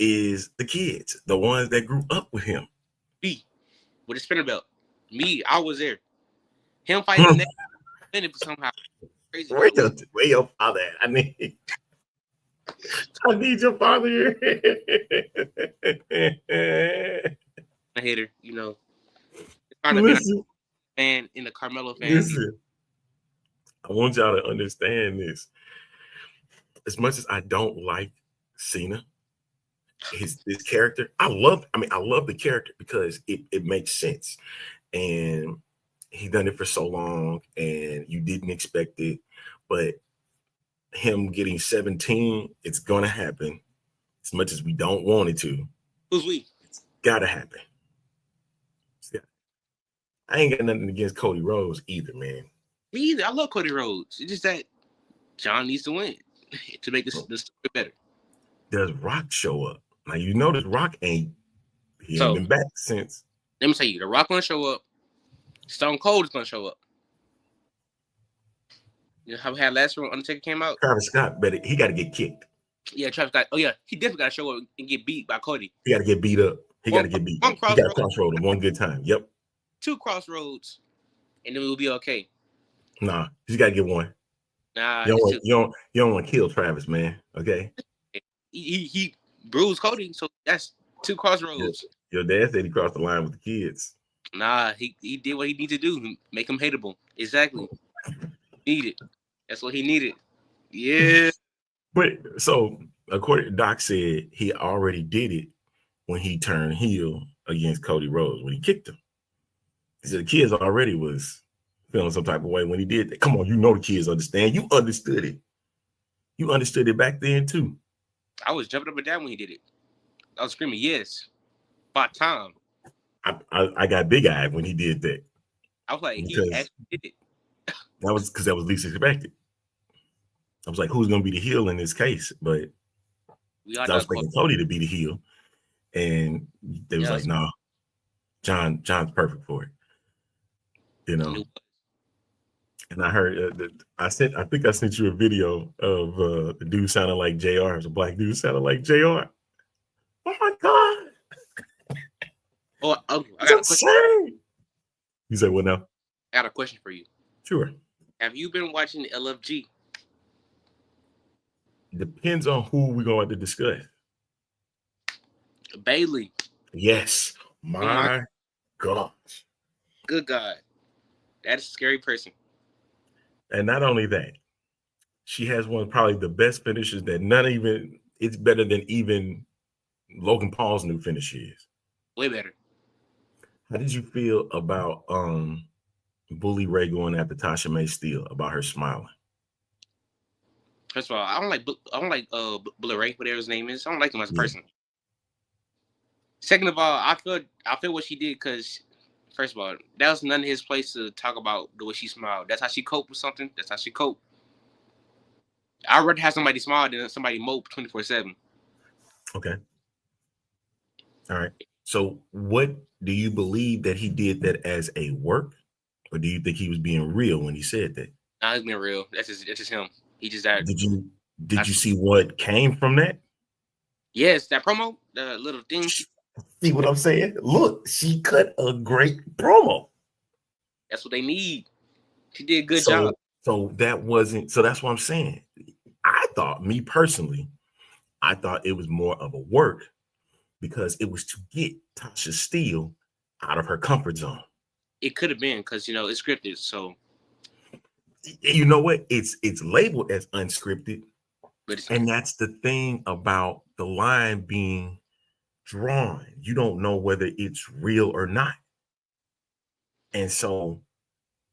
Is the kids, the ones that grew up with him. Me, with a spinner belt. Me, I was there. Him fighting the next minute somehow. Crazy. Where your father at? I need your father here. A hater, Trying to be a fan in the Carmelo fan. Listen, I want y'all to understand this. As much as I don't like Cena, his character, I love the character because it makes sense. And he done it for so long and you didn't expect it. But him getting 17, it's gonna happen. As much as we don't want it to. Who's we? It's gotta happen. I ain't got nothing against Cody Rhodes either, man. Me either. I love Cody Rhodes. It's just that John needs to win to make this story better. Does Rock show up? Now you know this Rock ain't been back since. Let me tell you, The Rock gonna show up. Stone Cold is gonna show up. You know how we had last year when Undertaker came out? Travis Scott, but he got to get kicked. Yeah, Travis Scott. Oh yeah, he definitely got to show up and get beat by Cody. He got to get beat up. He got to get beat. He got to crossroad him one good time. Yep. 2 crossroads, and then we'll be okay. Nah, he's got to get one. Nah, you don't want to kill Travis, man. Okay. He bruised Cody, so that's 2 crossroads. Your dad said he crossed the line with the kids. Nah, he did what he needed to do, make him hateable. Exactly. Needed. That's what he needed. Yeah. But so according, Doc said he already did it when he turned heel against Cody Rhodes when he kicked him. He said the kids already was feeling some type of way when he did that. Come on, you know the kids understand. You understood it. You understood it back then too. I was jumping up and down when he did it. I was screaming, yes. About time. I got big-eyed when he did that. I was like, he actually did it. That was because that was least expected. I was like, who's going to be the heel in this case? But I was thinking Cody to be the heel. And they was like, no, John's perfect for it. You know? And I heard, I think I sent you a video of the dude sounding like JR. It was a black dude sounding like JR. Oh my God. Oh, I got a question. You said what now? I got a question for you. Sure. Have you been watching LFG? Depends on who we're going to discuss. Bailey. Yes. My gosh. Good God. That is a scary person. And not only that, she has one of probably the best finishes that it's better than even Logan Paul's new finish is. Way better. How did you feel about Bully Ray going after Tasha May Steele, about her smiling? First of all, I don't like Bully Ray, whatever his name is. I don't like him as a person. Second of all, I feel what she did because, first of all, that was none of his place to talk about the way she smiled. That's how she coped with something. That's how she coped. I'd rather have somebody smile than somebody mope 24/7. Okay. All right. So what do you believe that he did that as a work? Or do you think he was being real when he said that? Nah, he's being real. That's just him. He just died. Did you see what came from that? Yes, that promo, the little thing. See what I'm saying? Look, she cut a great promo. That's what they need. She did a good job. So that's what I'm saying. I thought it was more of a work because it was to get Tasha Steele out of her comfort zone. It could have been because it's scripted. So you know what? It's labeled as unscripted, and that's the thing about the line being drawn. You don't know whether it's real or not, and so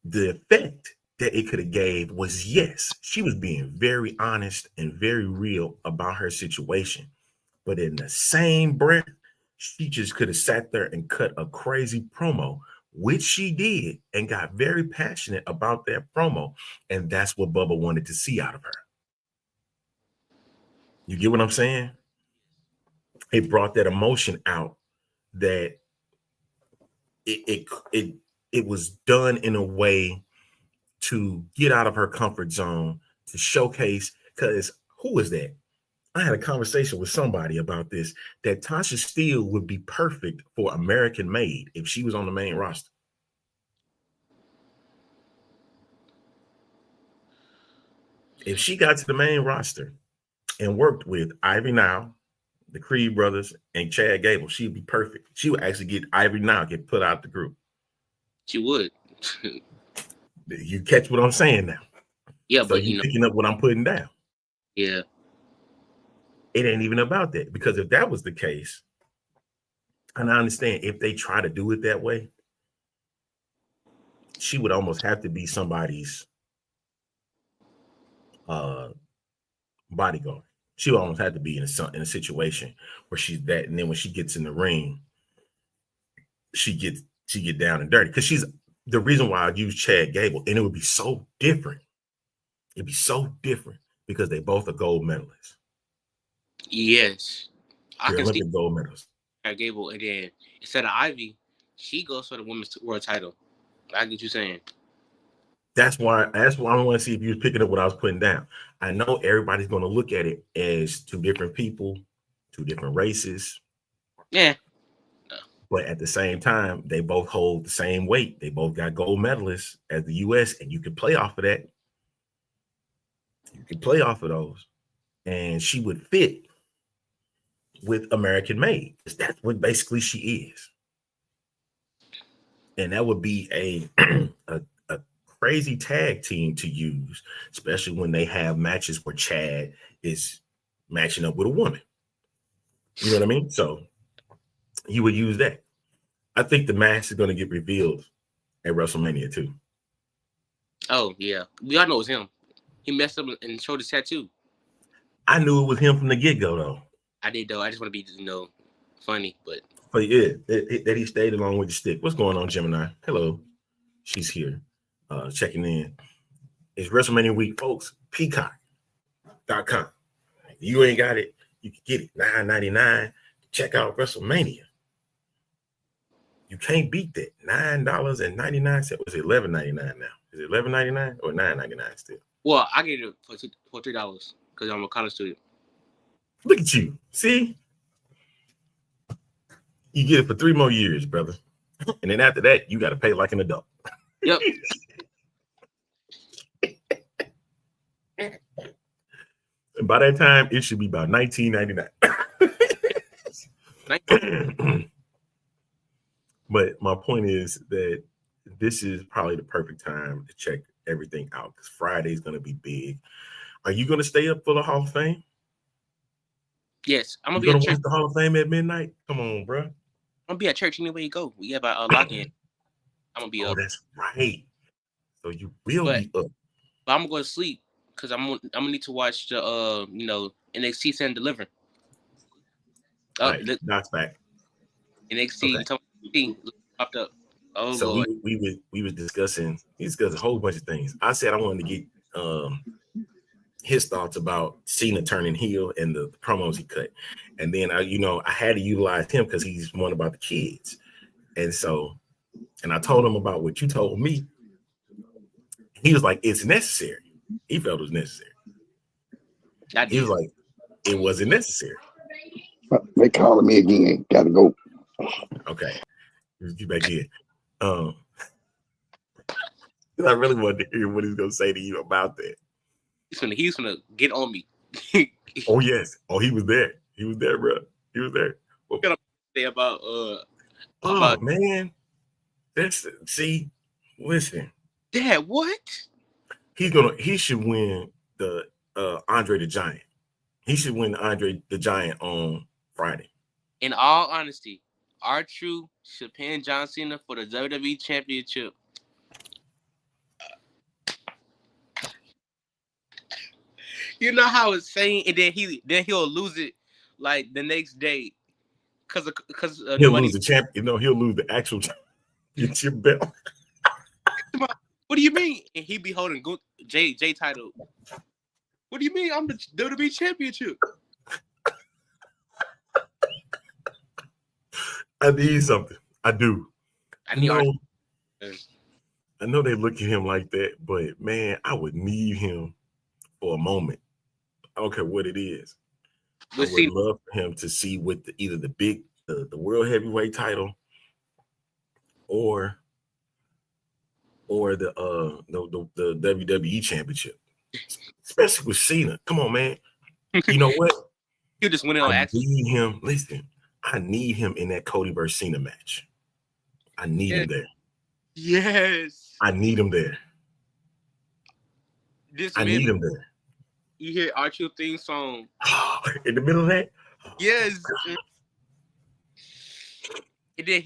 the effect that it could have gave was, yes, she was being very honest and very real about her situation, but in the same breath, she just could have sat there and cut a crazy promo, which she did, and got very passionate about that promo. And that's what Bubba wanted to see out of her. You get what I'm saying? It brought that emotion out that it was done in a way to get out of her comfort zone, to showcase, because who is that? I had a conversation with somebody about this, that Tasha Steele would be perfect for American Made if she was on the main roster. If she got to the main roster and worked with Ivy Now, the Creed brothers, and Chad Gable, she'd be perfect. She would actually get Ivy Now get put out the group. She would. You catch what I'm saying now? Yeah, so but you're picking up what I'm putting down. Yeah. It ain't even about that, because if that was the case, and I understand if they try to do it that way, she would almost have to be somebody's bodyguard. She would almost have to be in a situation where she's that, and then when she gets in the ring, she get down and dirty, because she's the reason why I use Chad Gable, and it would be so different. It'd be so different because they both are gold medalists. Yes. I They're can see Olympic gold medalists. Gable, and then instead of Ivy, she goes for the women's world title. I get you saying. That's why I want to see if you was picking up what I was putting down. I know everybody's going to look at it as two different people, two different races. Yeah. But at the same time, they both hold the same weight. They both got gold medalists as the U.S., and you can play off of that. You can play off of those. And she would fit with American Made. That's what basically she is. And that would be a crazy tag team to use, especially when they have matches where Chad is matching up with a woman. You know what I mean? So you would use that. I think the match is going to get revealed at WrestleMania too. Oh, yeah. We all know it was him. He messed up and showed his tattoo. I knew it was him from the get-go, though. I did, though. I just want to be, funny, but yeah, that he stayed along with the stick. What's going on, Gemini? Hello. She's here, checking in. It's WrestleMania week, folks. Peacock.com. If you ain't got it, you can get it. $9.99. Check out WrestleMania. You can't beat that. $9.99. Was it $11.99 now? Is it $11.99 or $9.99 still? Well, I get it for $3 because I'm a college student. Look at you. See? You get it for 3 more years, brother. And then after that, you got to pay like an adult. Yep. And by that time, it should be about $19.99. But my point is that this is probably the perfect time to check everything out because Friday is going to be big. Are you going to stay up for the Hall of Fame? Yes, I'm gonna be at church. Watch the Hall of Fame at midnight. Come on, bro. I'm gonna be at church anywhere you go. We have a lock-in. I'm gonna be up. Oh, that's right. So you will be up. But I'm gonna go to sleep because I'm gonna need to watch the NXT Stand Deliver. Right. Knox back. NXT popped up. Oh, so Lord. we were discussing a whole bunch of things. I said I wanted to get his thoughts about Cena turning heel and the promos he cut. And then I had to utilize him because he's one about the kids. And I told him about what you told me. He was like, it's necessary. He felt it was necessary. He was like, it wasn't necessary. They calling me again. Gotta go. Okay. Get back in. I really wanted to hear what he's gonna say to you about that. He's gonna get on me. Oh yes. Oh, he was there. He was there, bro. He was there. What can I say about man. Listen. Dad, what? He should win the Andre the Giant. He should win Andre the Giant on Friday. In all honesty, R-Truth should pin John Cena for the WWE Championship. You know how it's saying, and then he'll lose it like the next day because he'll lose the champion. He'll lose the actual championship belt. What do you mean? And he be holding J title. What do you mean? I'm the WWE Championship. I need something. I do. I know they look at him like that, but man, I would need him for a moment. I don't care what it is. I would love for him to see with either the world heavyweight title or the WWE Championship, especially with Cena. Come on, man. You know what? You just went on. I need him. Listen, I need him in that Cody versus Cena match. I need him there. Yes. I need him there. Need him there. You hear R-Truth theme song in the middle of that? Yes. And then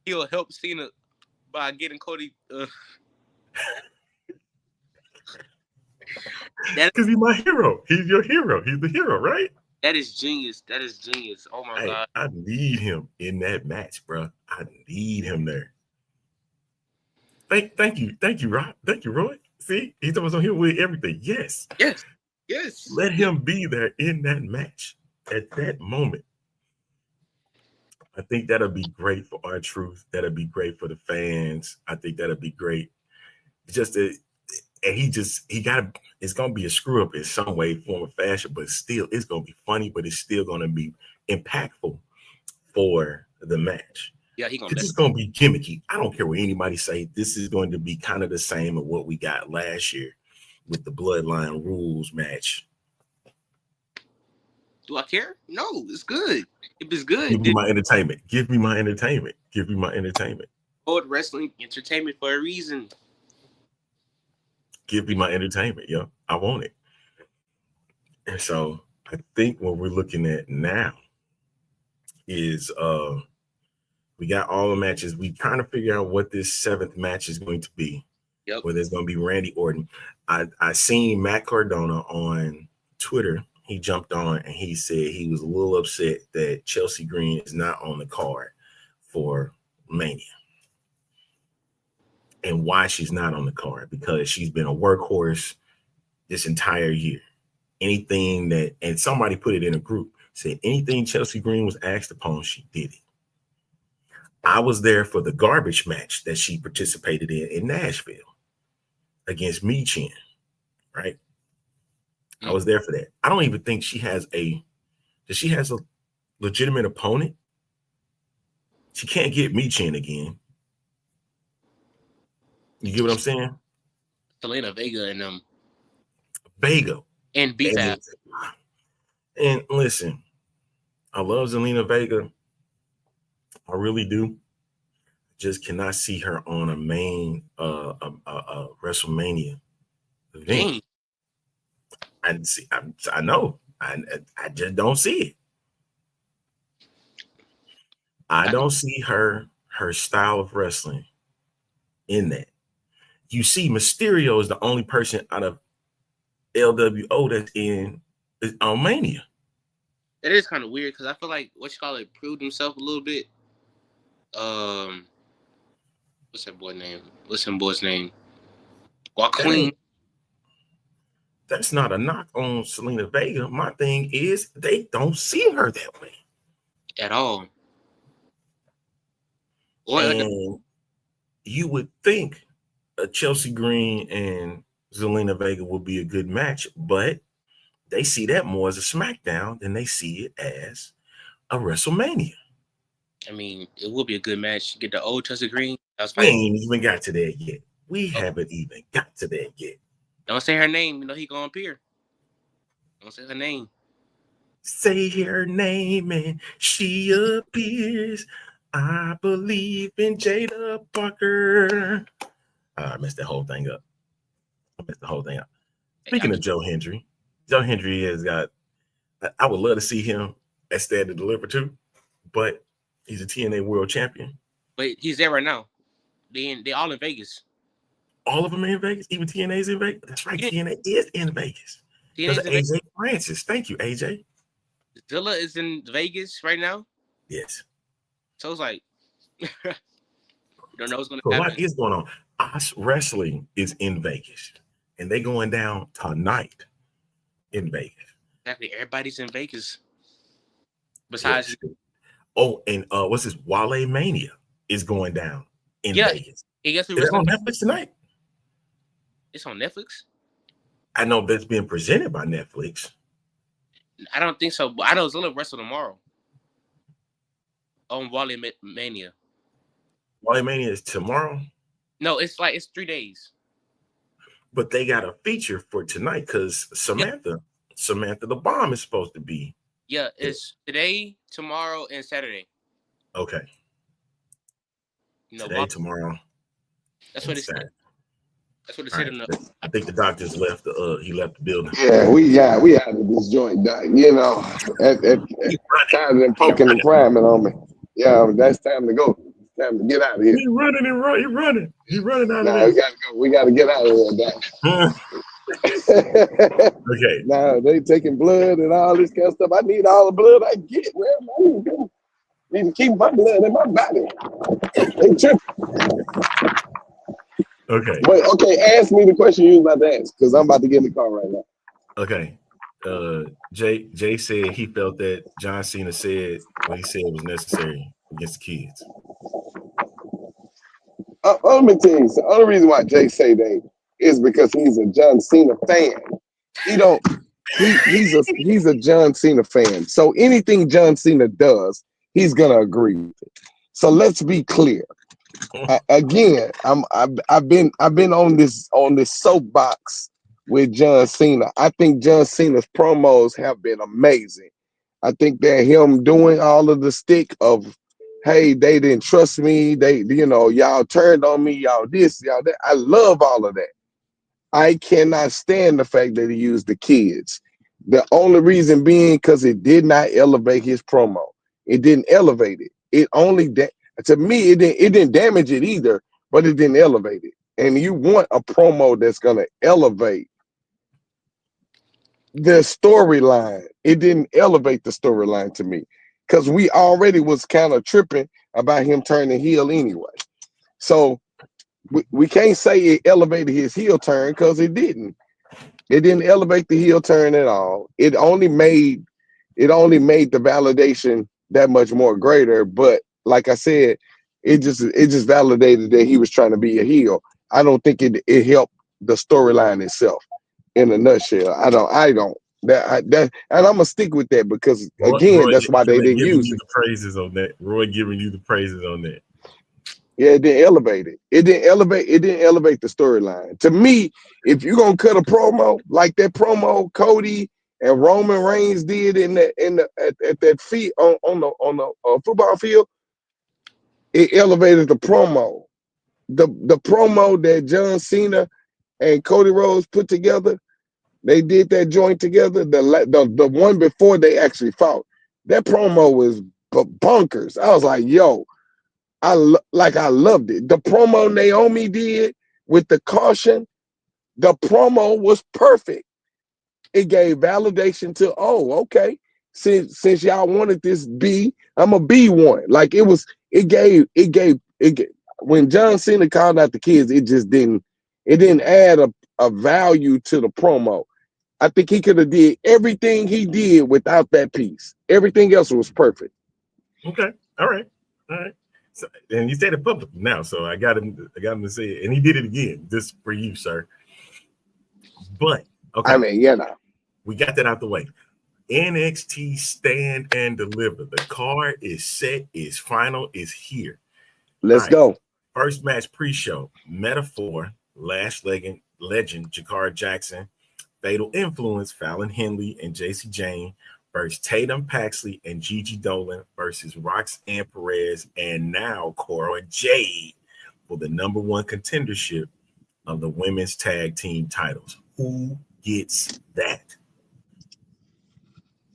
he'll help Cena by getting Cody. Because he's my hero. He's your hero. He's the hero, right? That is genius. Oh my God. I need him in that match, bro. I need him there. Thank you, Roy. Thank you, Roy. See, he's almost on here with everything. Yes. Yes. Let him be there in that match at that moment. I think that'll be great for R-Truth. That'll be great for the fans. I think that'll be great. Just that, and he got. It's gonna be a screw up in some way, form, or fashion, but still, it's gonna be funny. But it's still gonna be impactful for the match. Yeah, he gonna. It's just gonna be gimmicky. I don't care what anybody say. This is going to be kind of the same of what we got last year with the Bloodline Rules match. Do I care? No, it's good. If it's good, give me my entertainment. Give me my entertainment. Give me my entertainment. Old wrestling entertainment for a reason. Give me my entertainment, yo. I want it. And so I think what we're looking at now is we got all the matches. We kind of figure out what this 7th match is going to be. Yep. Whether it's going to be Randy Orton. I seen Matt Cardona on Twitter. He jumped on and he said he was a little upset that Chelsea Green is not on the card for Mania. And why she's not on the card, because she's been a workhorse this entire year. Anything that, and somebody put it in a group, said anything Chelsea Green was asked upon, she did it. I was there for the garbage match that she participated in Nashville against Michin, right? I was there for that. I don't even think she has a legitimate opponent. She can't get Michin again. You get what I'm saying? Selena Vega and Vega. And B-Fab. And listen, I love Zelina Vega. I really do. Just cannot see her on a main WrestleMania event. I know. I just don't see it. I don't see her style of wrestling in that. You see, Mysterio is the only person out of LWO that's on Mania. It is kind of weird because I feel like proved himself a little bit. What's that boy name? What's him boy's name? Joaquin. That's not a knock on Zelina Vega. My thing is they don't see her that way at all. And you would think Chelsea Green and Zelina Vega would be a good match, but they see that more as a SmackDown than they see it as a WrestleMania. I mean, it will be a good match. Get the old Chelsea Green. We ain't even got to that yet. We haven't even got to that yet. Don't say her name. You know he gonna appear. Don't say her name. Say her name and she appears. I believe in Jada Parker. I messed that whole thing up. Speaking of Joe Hendry has got, I would love to see him at Stand and Deliver too, but he's a TNA World Champion. But he's there right now. They all in Vegas. All of them are in Vegas? Even TNA's in Vegas? That's right, TNA is in Vegas. Because AJ Francis. Thank you, AJ. Zilla is in Vegas right now? Yes. So it's like, you don't know what's going to happen. What is going on? Us Wrestling is in Vegas, and they going down tonight in Vegas. Exactly. Everybody's in Vegas. Besides. Yes. Oh, and what's this? Wale Mania is going down in Vegas. Is it on Netflix tonight? It's on Netflix? I know that's being presented by Netflix. I don't think so. But I know it's going to wrestle tomorrow. On Wale Mania. Wale Mania is tomorrow? No, it's 3 days. But they got a feature for tonight because Samantha the Bomb is supposed to be. Yeah, it's today, tomorrow, and Saturday. Okay. Today, tomorrow. That's what it said. That's what it said. I think the doctors left. He left the building. Yeah, we out of this joint, doc. You know, at times they're poking and priming on me. Yeah, that's time to go. It's time to get out of here. He's running out of here. We got to get out of here, doc. Okay. Now they taking blood and all this kind of stuff. I need all the blood I get. Where am I need to keep my blood in my body. They tripping. Okay. But okay, ask me the question you was about to ask because I'm about to get in the car right now. Okay. Jay said he felt that John Cena said what he said was necessary against the kids. Let me tell you, the only reason why Jay say that is because he's a John Cena fan. He don't. He's a John Cena fan. So anything John Cena does, he's gonna agree with it. So let's be clear. Again, I've been on this soapbox with John Cena. I think John Cena's promos have been amazing. I think that him doing all of the stick of, hey, they didn't trust me. They, y'all turned on me. Y'all this, y'all that. I love all of that. I cannot stand the fact that he used the kids. The only reason being because it did not elevate his promo. It didn't elevate it. It only to me, it didn't damage it either, but it didn't elevate it. And you want a promo that's gonna elevate the storyline. It didn't elevate the storyline to me because we already was kind of tripping about him turning heel anyway. So we can't say it elevated his heel turn because it didn't. It didn't elevate the heel turn at all. It only made the validation that much more greater. But like I said, it just validated that he was trying to be a heel. I don't think it helped the storyline itself in a nutshell. I don't. And I'm gonna stick with that because again, Roy, that's why they didn't use it. The praises on that. Roy giving you the praises on that. Yeah, it didn't elevate it. It didn't elevate the storyline. To me, if you're gonna cut a promo like that promo Cody and Roman Reigns did at that feet on the football field, it elevated the promo. The promo that John Cena and Cody Rhodes put together, they did that joint together. The one before they actually fought, that promo was bonkers. I was like, yo. I loved it. The promo Naomi did with the caution, the promo was perfect. It gave validation to, okay, since y'all wanted this B, I'm a B1. Like it gave when John Cena called out the kids, it didn't add a value to the promo. I think he could have did everything he did without that piece. Everything else was perfect. Okay. All right. So, and he said it publicly now, so I got him to say it, and he did it again, just for you, sir. But okay, I mean, we got that out the way. NXT Stand and Deliver. The card is set, is final, is here. Let's go. First match pre-show: Metaphor, Lash Legend, Jakar Jackson, Fatal Influence, Fallon Henley and JC Jane versus Tatum Paxley and Gigi Dolan versus Roxanne Perez and now Cora Jade for the number one contendership of the women's tag team titles. Who gets that?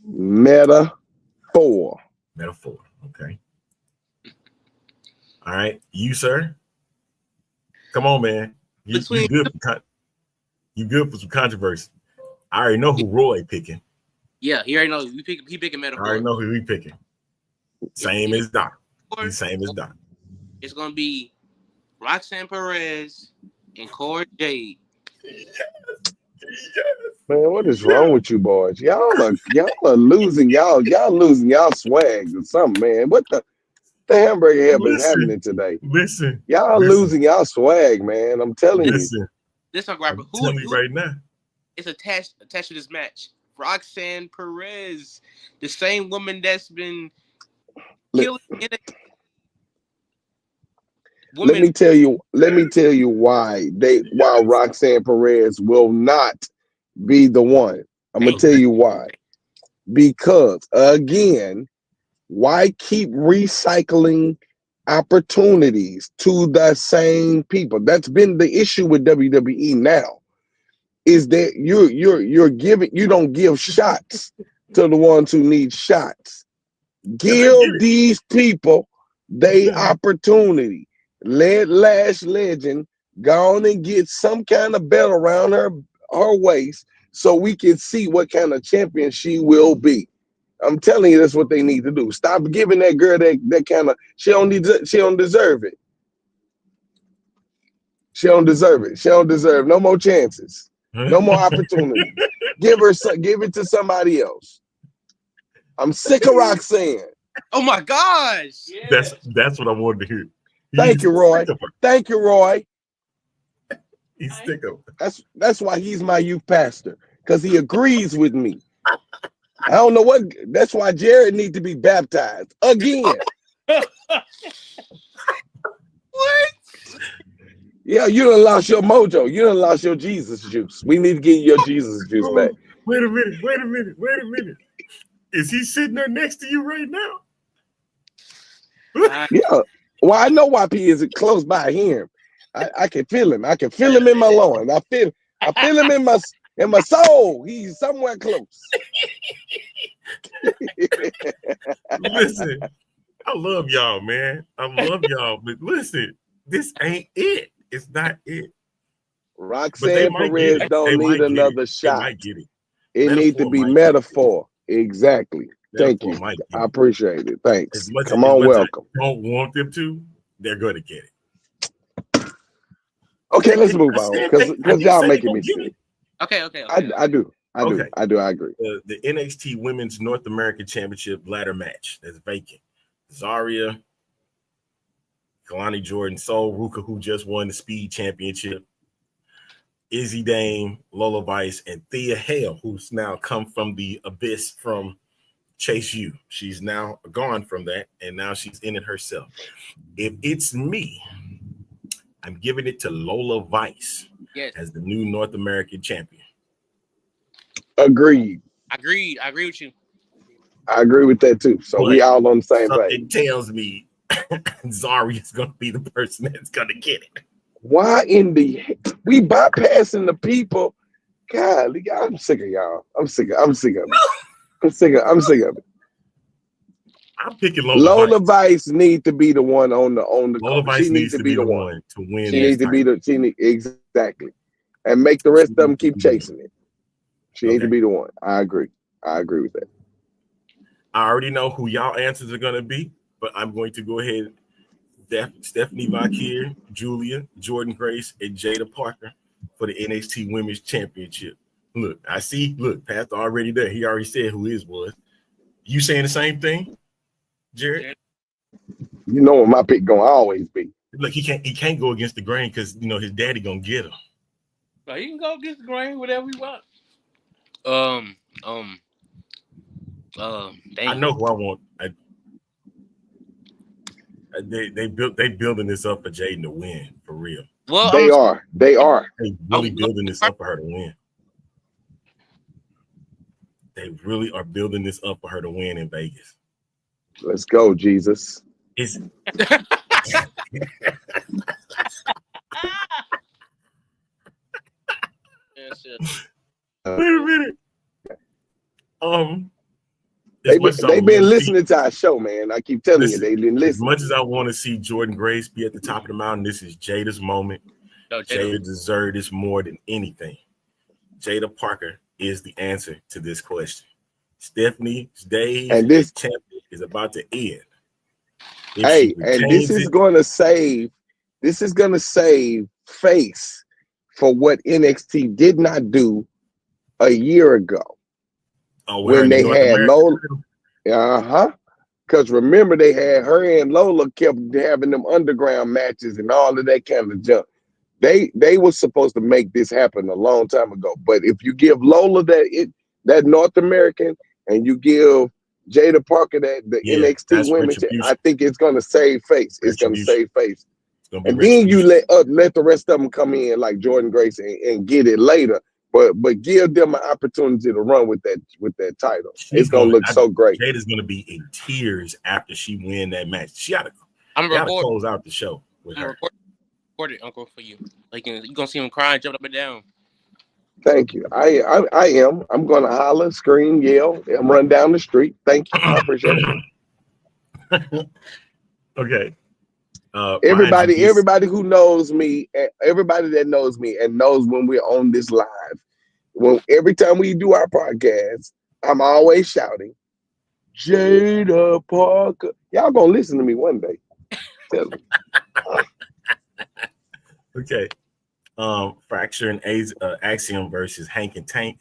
Metaphor. Okay. All right. You, sir? Come on, man. You good for some controversy. I already know who Roy picking. Yeah, he already knows. He picking Metaphor. I already know who he picking. Same as Doc. He's same as Doc. It's gonna be Roxanne Perez and Cora Jade. Man, what is wrong with you boys? Y'all are losing y'all losing y'all swag or something, man. What the hamburger have been happening today? Y'all losing y'all swag, man. I'm telling you. This one, rapper. Who right now? It's attached to this match. Roxanne Perez, the same woman that's been killing Let me tell you why Roxanne Perez will not be the one. I'm gonna tell you why. Because again, why keep recycling opportunities to the same people? That's been the issue with WWE now. Is that you don't give shots to the ones who need shots. Give these people opportunity. Let Lash Legend go on and get some kind of belt around her waist so we can see what kind of champion she will be. I'm telling you, that's what they need to do. Stop giving that girl that kind of she don't deserve it. She don't deserve it. She don't deserve no more chances. No more opportunity. Give it to somebody else. I'm sick of Roxanne. Oh my gosh. That's what I wanted to hear. Thank you, Roy. Thank you, Roy. He's sick of her. That's why he's my youth pastor, because he agrees with me. I don't know what. That's why Jared needs to be baptized again. What? Yeah, you done lost your mojo. You done lost your Jesus juice. We need to get your Jesus juice back. Wait a minute. Is he sitting there next to you right now? Yeah. Well, I know why he is close by him. I can feel him. I can feel him in my loins. I feel him in my soul. He's somewhere close. Listen, I love y'all, man. I love y'all, but listen, this ain't it. It's not it. Roxanne Perez don't need another shot. They might get it. It needs to be metaphor. Exactly. Thank you. I appreciate it. Thanks. Come on, welcome. I don't want them to. They're going to get it. Okay, let's move on because y'all making me sick. Okay. I do. I agree. The NXT Women's North American Championship ladder match that's vacant. Zarya, Kalani Jordan, Sol Ruka, who just won the Speed Championship, Izzy Dame, Lola Vice, and Thea Hale, who's now come from the abyss from Chase U. She's now gone from that, and now she's in it herself. If it's me, I'm giving it to Lola Vice as the new North American champion. Agreed. I agree with you. I agree with that too. So we all on the same page. It tells me Zarya is going to be the person that's going to get it. Why in the we bypassing the people? God, I'm sick of y'all. I'm sick of it. I'm picking Lola Vice need to be the one on the Lola Vice needs to be the one to win. She needs to be exactly, and make the rest of them keep chasing it. She needs to be the one. I agree with that. I already know who y'all answers are going to be, but I'm going to go ahead. Stephanie Vakir, Julia, Jordan Grace, and Jada Parker for the NXT Women's Championship. Look, Pastor already there. He already said who his was. You saying the same thing, Jared? You know what my pick gonna always be. Look, he can't go against the grain because his daddy gonna get him. Well, he can go against the grain, whatever he want. I know who I want. They building this up for Jaden to win for real. Well, they are. They really building this up for her to win. They really are building this up for her to win in Vegas. Let's go, Jesus. Wait a minute. They've been listening to our show, man. I keep telling you, they've been listening. As much as I want to see Jordan Grace be at the top of the mountain, this is Jada's moment. Jada deserves this more than anything. Jada Parker is the answer to this question. Stephanie's days and this champion is about to end. This is gonna save face for what NXT did not do a year ago. When they had Lola, because remember they had her and Lola kept having them underground matches and all of that kind of junk. They were supposed to make this happen a long time ago. But if you give Lola that North American and you give Jada Parker the NXT women, I think it's gonna save face. It's gonna save face. And then you let the rest of them come in like Jordan Grace and get it later. But give them an opportunity to run with that title. It's gonna look so great. Jada's gonna be in tears after she win that match. She gotta close out the show with her. Record it, Uncle, for you. Like you're gonna see him crying, jumping up and down. Thank you. I am. I'm gonna holler, scream, yell, and run down the street. Thank you. I appreciate it. Okay. Everybody who knows me, everybody that knows me and knows when we're on this live, every time we do our podcast, I'm always shouting, Jada Parker. Y'all gonna listen to me one day. Tell me. Okay. Fracture and Axiom versus Hank and Tank.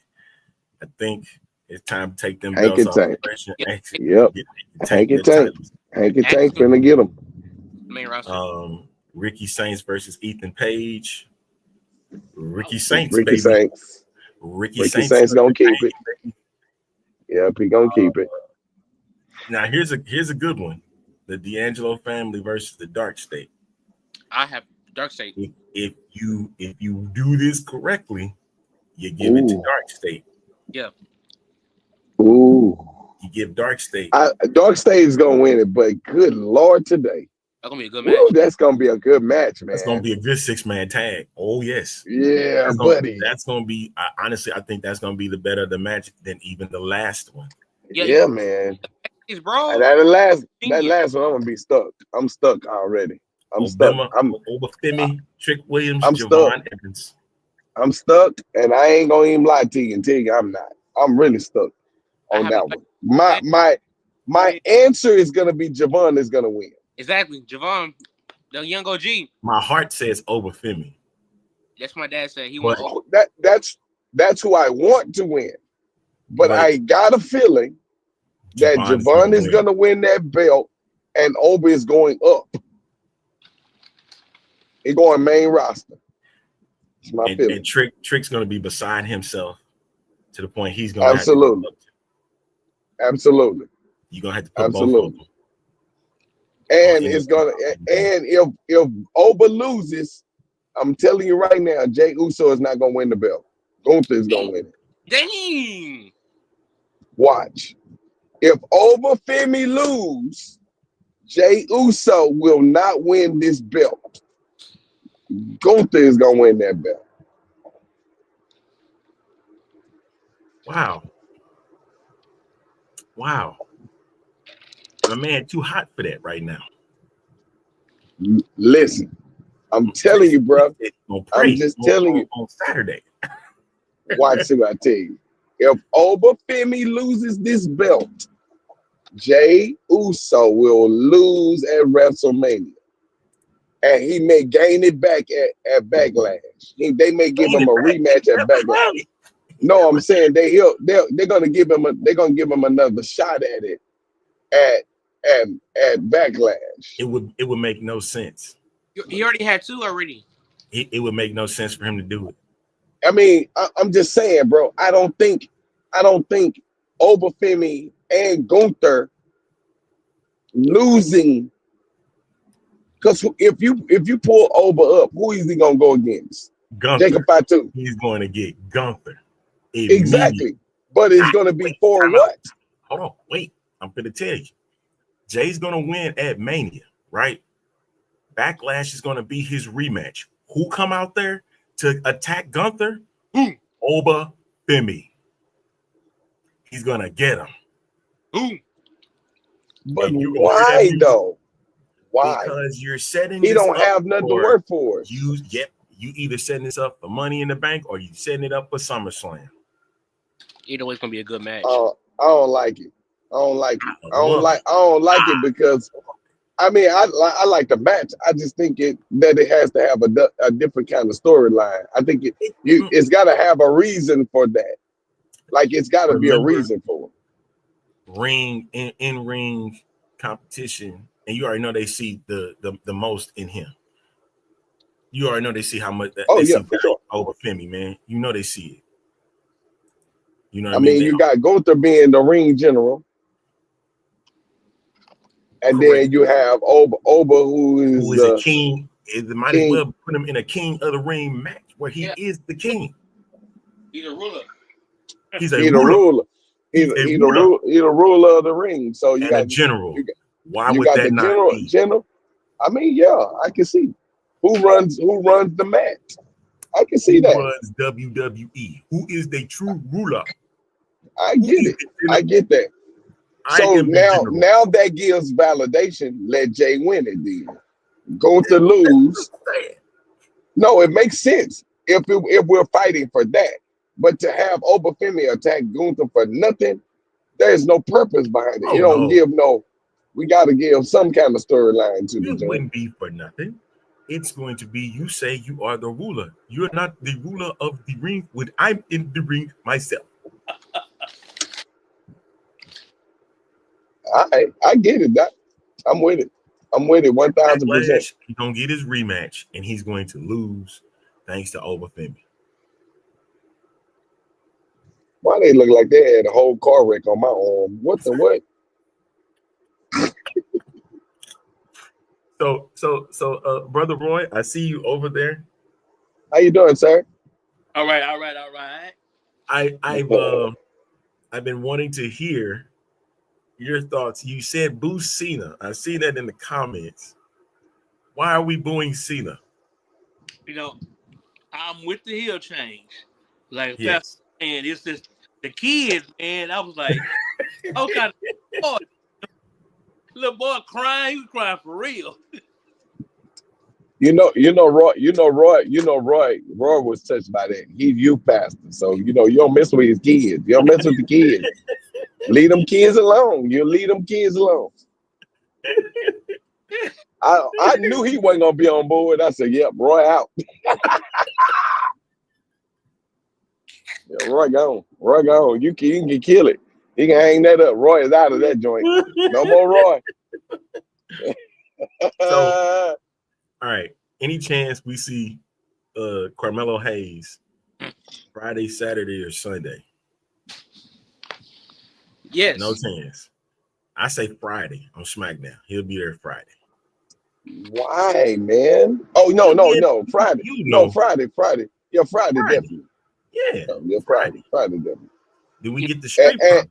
I think it's time to take them Hank belts and off Tank. Fracture and Axiom. Yep. Get Hank and their Tank. titles. Hank and Tank finna get them. Main roster. Ricky Saints versus Ethan Page. Ricky Saints, Ricky baby. Saints. Ricky Ricky Saints Saints gonna keep it. Yep, he gonna keep it. Now here's a good one: the D'Angelo family versus the Dark State. I have Dark State. If you do this correctly, you give it to Dark State. Yeah. Ooh. You give Dark State. Dark State is gonna win it, but good Lord, today. That's gonna be a good match. Ooh, that's gonna be a good match, man. That's gonna be a good 6-man tag. Oh yes. Yeah, buddy. That's gonna be. Honestly, I think that's gonna be the better the match than even the last one. Yeah, man. Bro. And that last one, I'm gonna be stuck. I'm stuck already. I'm stuck. Obafemi, Trick Williams, I'm Javon Evans. I'm stuck, and I ain't gonna even lie to you and tell you I'm not. I'm really stuck on that one. My answer is gonna be Javon is gonna win. Exactly, Javon, the young OG. My heart says Obafemi. That's what my dad said. That's who I want to win, but I got a feeling that Javon is gonna win that belt, and Oba is going up. He's going main roster. It's my feeling. And Trick's gonna be beside himself to the point he's gonna absolutely. You're gonna have to put both of them. And it's gonna if Oba loses, I'm telling you right now, Jay Uso is not gonna win the belt. Gunther is gonna win it. Dang. Watch. If Obafemi lose, Jay Uso will not win this belt. Gunther is gonna win that belt. Wow. My man too hot for that right now. Listen, I'm telling you, bro. I'm just telling you. On Saturday. Watch what I tell you. If Obafemi loses this belt, Jay Uso will lose at WrestleMania. And he may gain it back at Backlash. They may give him a rematch at Backlash. No, I'm saying they're gonna give him another shot at it at Backlash. It would make no sense. He already had two already. It would make no sense for him to do it. I mean, I'm just saying, bro. I don't think Obafemi and Gunther losing, because if you pull Oba up, who is he gonna go against? Gunther. Jacob Fatu. He's going to get Gunther. Exactly, but it's gonna be for what? Hold on, wait. I'm gonna tell you. Jay's gonna win at Mania, right? Backlash is gonna be his rematch. Who come out there to attack Gunther? Obafemi. He's gonna get him. But why though? Why? Because you're setting. He don't have nothing to work for. You either setting this up for Money in the Bank or you setting it up for SummerSlam. Either way, it's gonna be a good match. I don't like it. I don't like it because I mean I like the match. I just think that it has to have a different kind of storyline. I think it's got to have a reason for that. Like it's got to be a reason for it. In ring competition, and you already know they see the most in him. You already know they see how much. For sure. Obafemi, man. You know they see it. You know what I mean, you got Gunther being the ring general. And correct. Then you have Oba who is a king. It might as well put him in a king of the ring match where he is the king. He's a ruler. He's a ruler. He's a ruler of the ring. So you got a general. Why would that the not be? General? I mean, yeah, I can see who runs the match. I can see that. Who runs WWE? Who is the true ruler? I get it. I get that. So now that gives validation. Let Jay win it then. Go to lose. No, it makes sense if we're fighting for that. But to have Obafemi attack Gunther for nothing, there's no purpose behind it. We got to give some kind of storyline to the joint. It wouldn't be for nothing. it's going to be you say you are the ruler. You're not the ruler of the ring when I'm in the ring myself. I get it, Doc. I'm with it. I'm with it 1,000%. Backlash, he's gonna get his rematch and he's going to lose thanks to Obafemi. Why they look like they had a whole car wreck on my arm? What the what? So, Brother Roy, I see you over there. How you doing, sir? All right. I've been wanting to hear your thoughts. You said boo Cena. I see that in the comments. Why are we booing Cena? You know, I'm with the heel change. Like, yes. And it's just the kids, man. I was like, oh, kind of boy. Little boy crying. He was crying for real. Roy was touched by that. He's youth pastor. So, you don't mess with his kids. You don't mess with the kids. Leave them kids alone. You leave them kids alone. I knew he wasn't gonna be on board. I said, "Yep, Roy out." Yeah, Roy gone. Roy gone. You can kill it. He can hang that up. Roy is out of that joint. No more Roy. So, all right. Any chance we see Carmelo Hayes Friday, Saturday, or Sunday? Yes. No chance. I say Friday on SmackDown. He'll be there Friday. Why, man? Oh no, Friday. Friday. Yeah, Friday definitely. Yeah, Friday definitely. Did we get the street profit?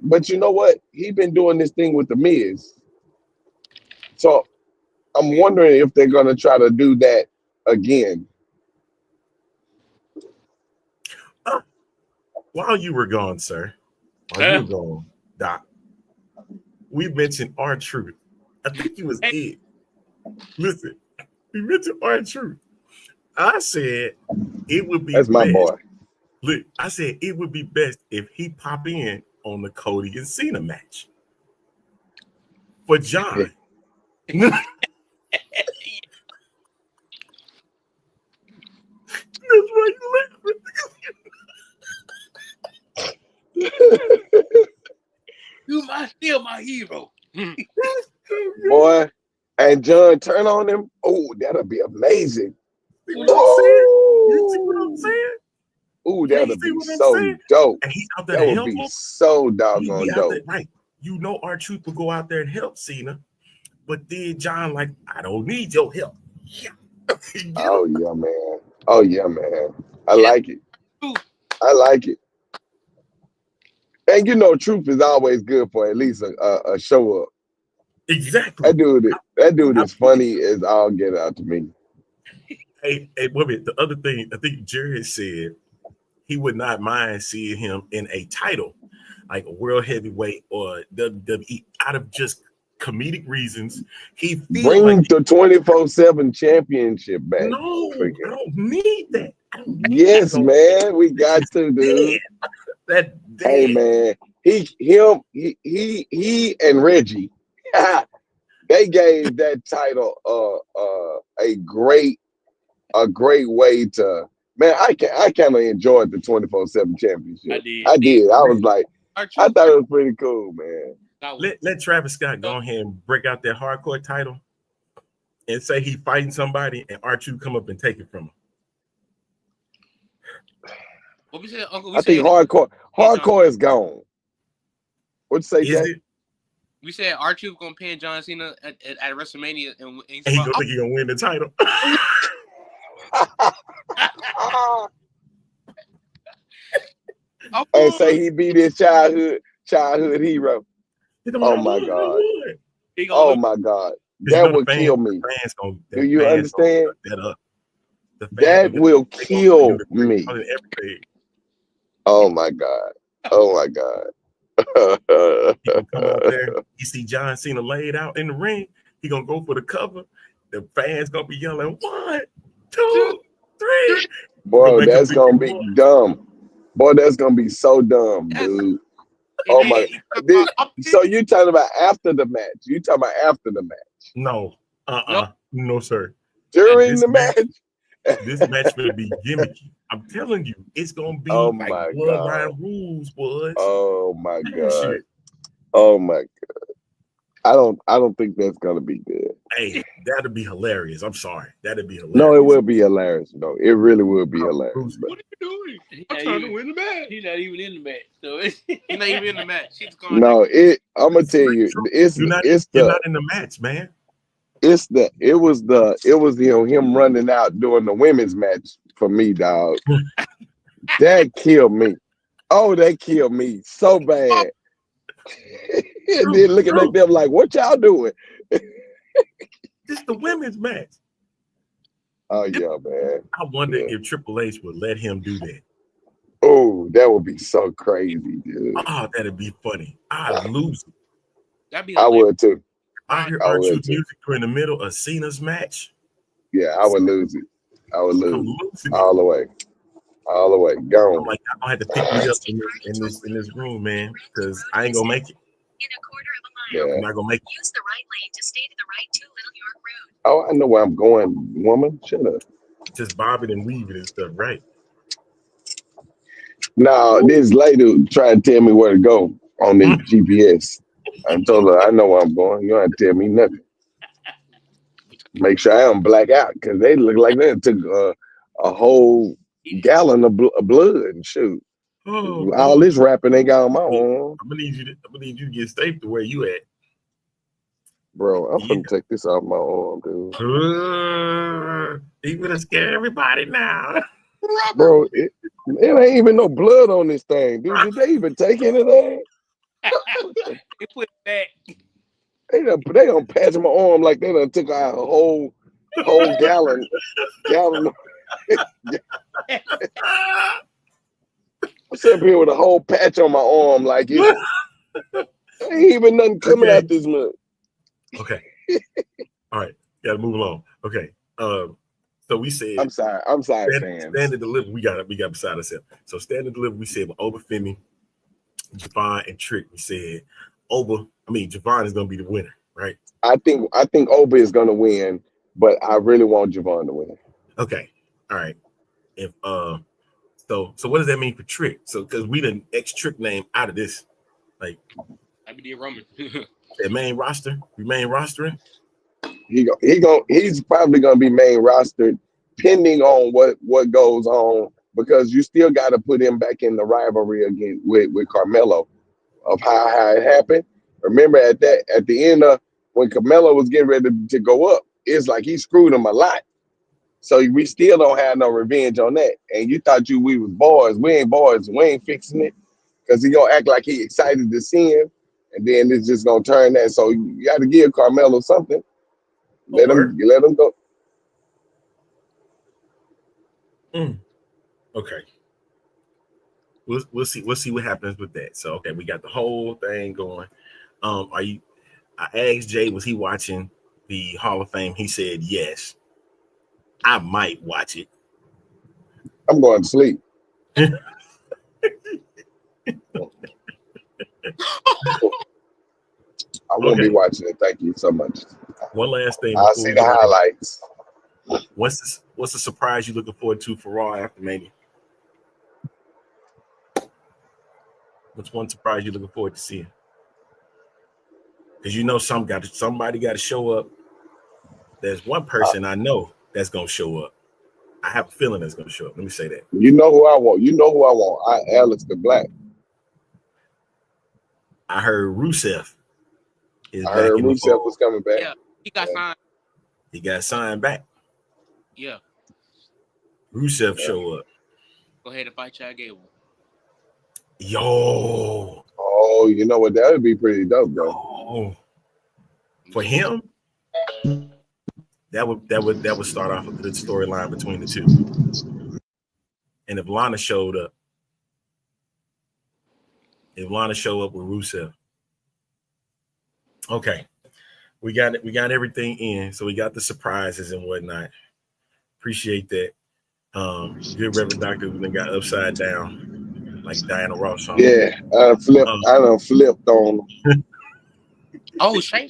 But you know what? He's been doing this thing with the Miz. So I'm wondering if they're gonna try to do that again. While you were gone, sir. While you were gone, Doc. We mentioned R-Truth. I think he was it. Listen, we mentioned R-Truth. I said it would be That's my best. boy. Look, I said it would be best if he pop in on the Cody and Cena match for John. That's why you laughing. You might still my hero. Boy, and John turn on him. Oh, that'll be amazing. See what I'm saying? You see what I'm saying? Ooh, that'll be so dope. And he's out there that to would help be him. so doggone dope. There, right. You know R-Truth will go out there and help Cena. But then John, like, I don't need your help. Yeah. Oh, yeah, man. I like it. I like it. And Truth is always good for at least a show up. Exactly. That dude is funny as all get out to me. Hey, wait a minute. The other thing, I think Jerry said he would not mind seeing him in a title, like a world heavyweight or WWE, out of just comedic reasons. He bring like the 24/7 championship back. No, I don't need that. Yes, man, we got to, dude. Hey, man, he and Reggie, they gave that title a great way to. Man, I kind of enjoyed the 24/7 championship. I did. I was like, I thought it was pretty cool, man. Let Travis Scott go ahead and break out that hardcore title and say he fighting somebody, and R-Truth come up and take it from him. What we said, Uncle? I think hardcore is gone. What'd you say, Jay? We said R-Truth gonna pin John Cena at WrestleMania, and he gonna win the title. And say he beat his childhood hero. Oh my God! Oh my God! That would kill me. Do you understand? That will kill me. Oh my God! Oh my God! Come out there, you see John Cena laid out in the ring. He gonna go for the cover. The fans gonna be yelling 1, 2, 3. Boy, that's gonna be dumb. Boy, that's gonna be so dumb, dude. Oh my! So you talking about after the match? You talking about after the match? No. No, No, sir. during the match. This match will be gimmicky. I'm telling you, it's gonna be Oh like my bloodline God. rules, boys. Oh my That God. shit. Oh my God. I don't think that's gonna be good. Hey, that'd be hilarious. I'm sorry. That'd be hilarious. No, it will be hilarious. No, it really will be hilarious. Bruce, What are you doing? I'm trying to win the match. He's not even in the match. So He's not even in the match. He's going. No, I'm gonna tell you, you're not in the match, man. it was him running out during the women's match for me, dog. That killed me. Oh, that killed me so bad. And then looking at them like, what y'all doing? This is the women's match. Oh yeah, man. I wonder if Triple H would let him do that. Oh, that would be so crazy, dude. Oh, that'd be funny. I'd lose it. That'd be I would too. I hear I would R-Truth too. music during the middle of Cena's match. Yeah, I would lose it. I would I'm lose losing all the way. All the way. I'm Gone. like, I'm gonna have to pick me up in this room, man, because I ain't gonna make it. In a quarter of a mile, Yeah. I'm not gonna make it. use the right lane to stay to the right to Little York Road. Oh, I know where I'm going, woman. Shut up. Just bobbing and weaving and stuff, right? No, this lady tried to tell me where to go on the GPS. I told her I know where I'm going. You don't have to tell me nothing. Make sure I don't black out because they look like they took a whole gallon of blood and shoot. Oh, All this rapping they got on my arm. I'm gonna need you to get safe to where you at. Bro, I'm gonna take this off my arm, dude. You gonna scare everybody now. Bro, it ain't even no blood on this thing, dude. Did they even take anything? They put it back. They don't patch my arm like they done took out a whole gallon. I'm sitting here with a whole patch on my arm, like it ain't even nothing coming out this month. Okay. All right. Gotta move along. Okay. So we said I'm sorry, fans. Stand and deliver. We got beside ourselves. So stand and deliver. We said with Obafemi, Javon, and Trick. We said Javon is gonna be the winner, right? I think Oba is gonna win, but I really want Javon to win. Okay. All right. If so what does that mean for Trick? So because we done X Trick name out of this, like I be the Roman. that main roster, remain rostering. He's probably gonna be main roster, depending on what goes on, because you still got to put him back in the rivalry again with Carmelo of how it happened. Remember at the end of when Carmelo was getting ready to go up, it's like he screwed him a lot. So we still don't have no revenge on that. And you thought we was boys. We ain't boys. We ain't fixing it, because he gonna act like he excited to see him, and then it's just gonna turn that. So you got to give Carmelo something. Let him go. Okay. We'll see what happens with that. So okay, we got the whole thing going. I asked Jay, was he watching the Hall of Fame? He said yes. I might watch it. I'm going to sleep. I won't be watching it. Thank you so much. One last thing. I'll see the highlights. What's the surprise you looking forward to for Raw after Mania? What's one surprise you looking forward to seeing? Because you know somebody got to show up. There's one person I know that's gonna show up. I have a feeling that's gonna show up. Let me say that. You know who I want. Alex the Black. I heard Rusev. Rusev was coming back. Yeah, he got signed. He got signed back. Yeah. Rusev show up. Go ahead and fight Chad Gable. Yo. Oh, you know what? That would be pretty dope, bro. Oh. For him, that would start off a good storyline between the two. And if Lana showed up with Rusev. Okay. We got everything in. So we got the surprises and whatnot. Appreciate that. Good Reverend Doctor who got upside down like Diana Ross. Yeah, I done flipped on him. Oh, Shane.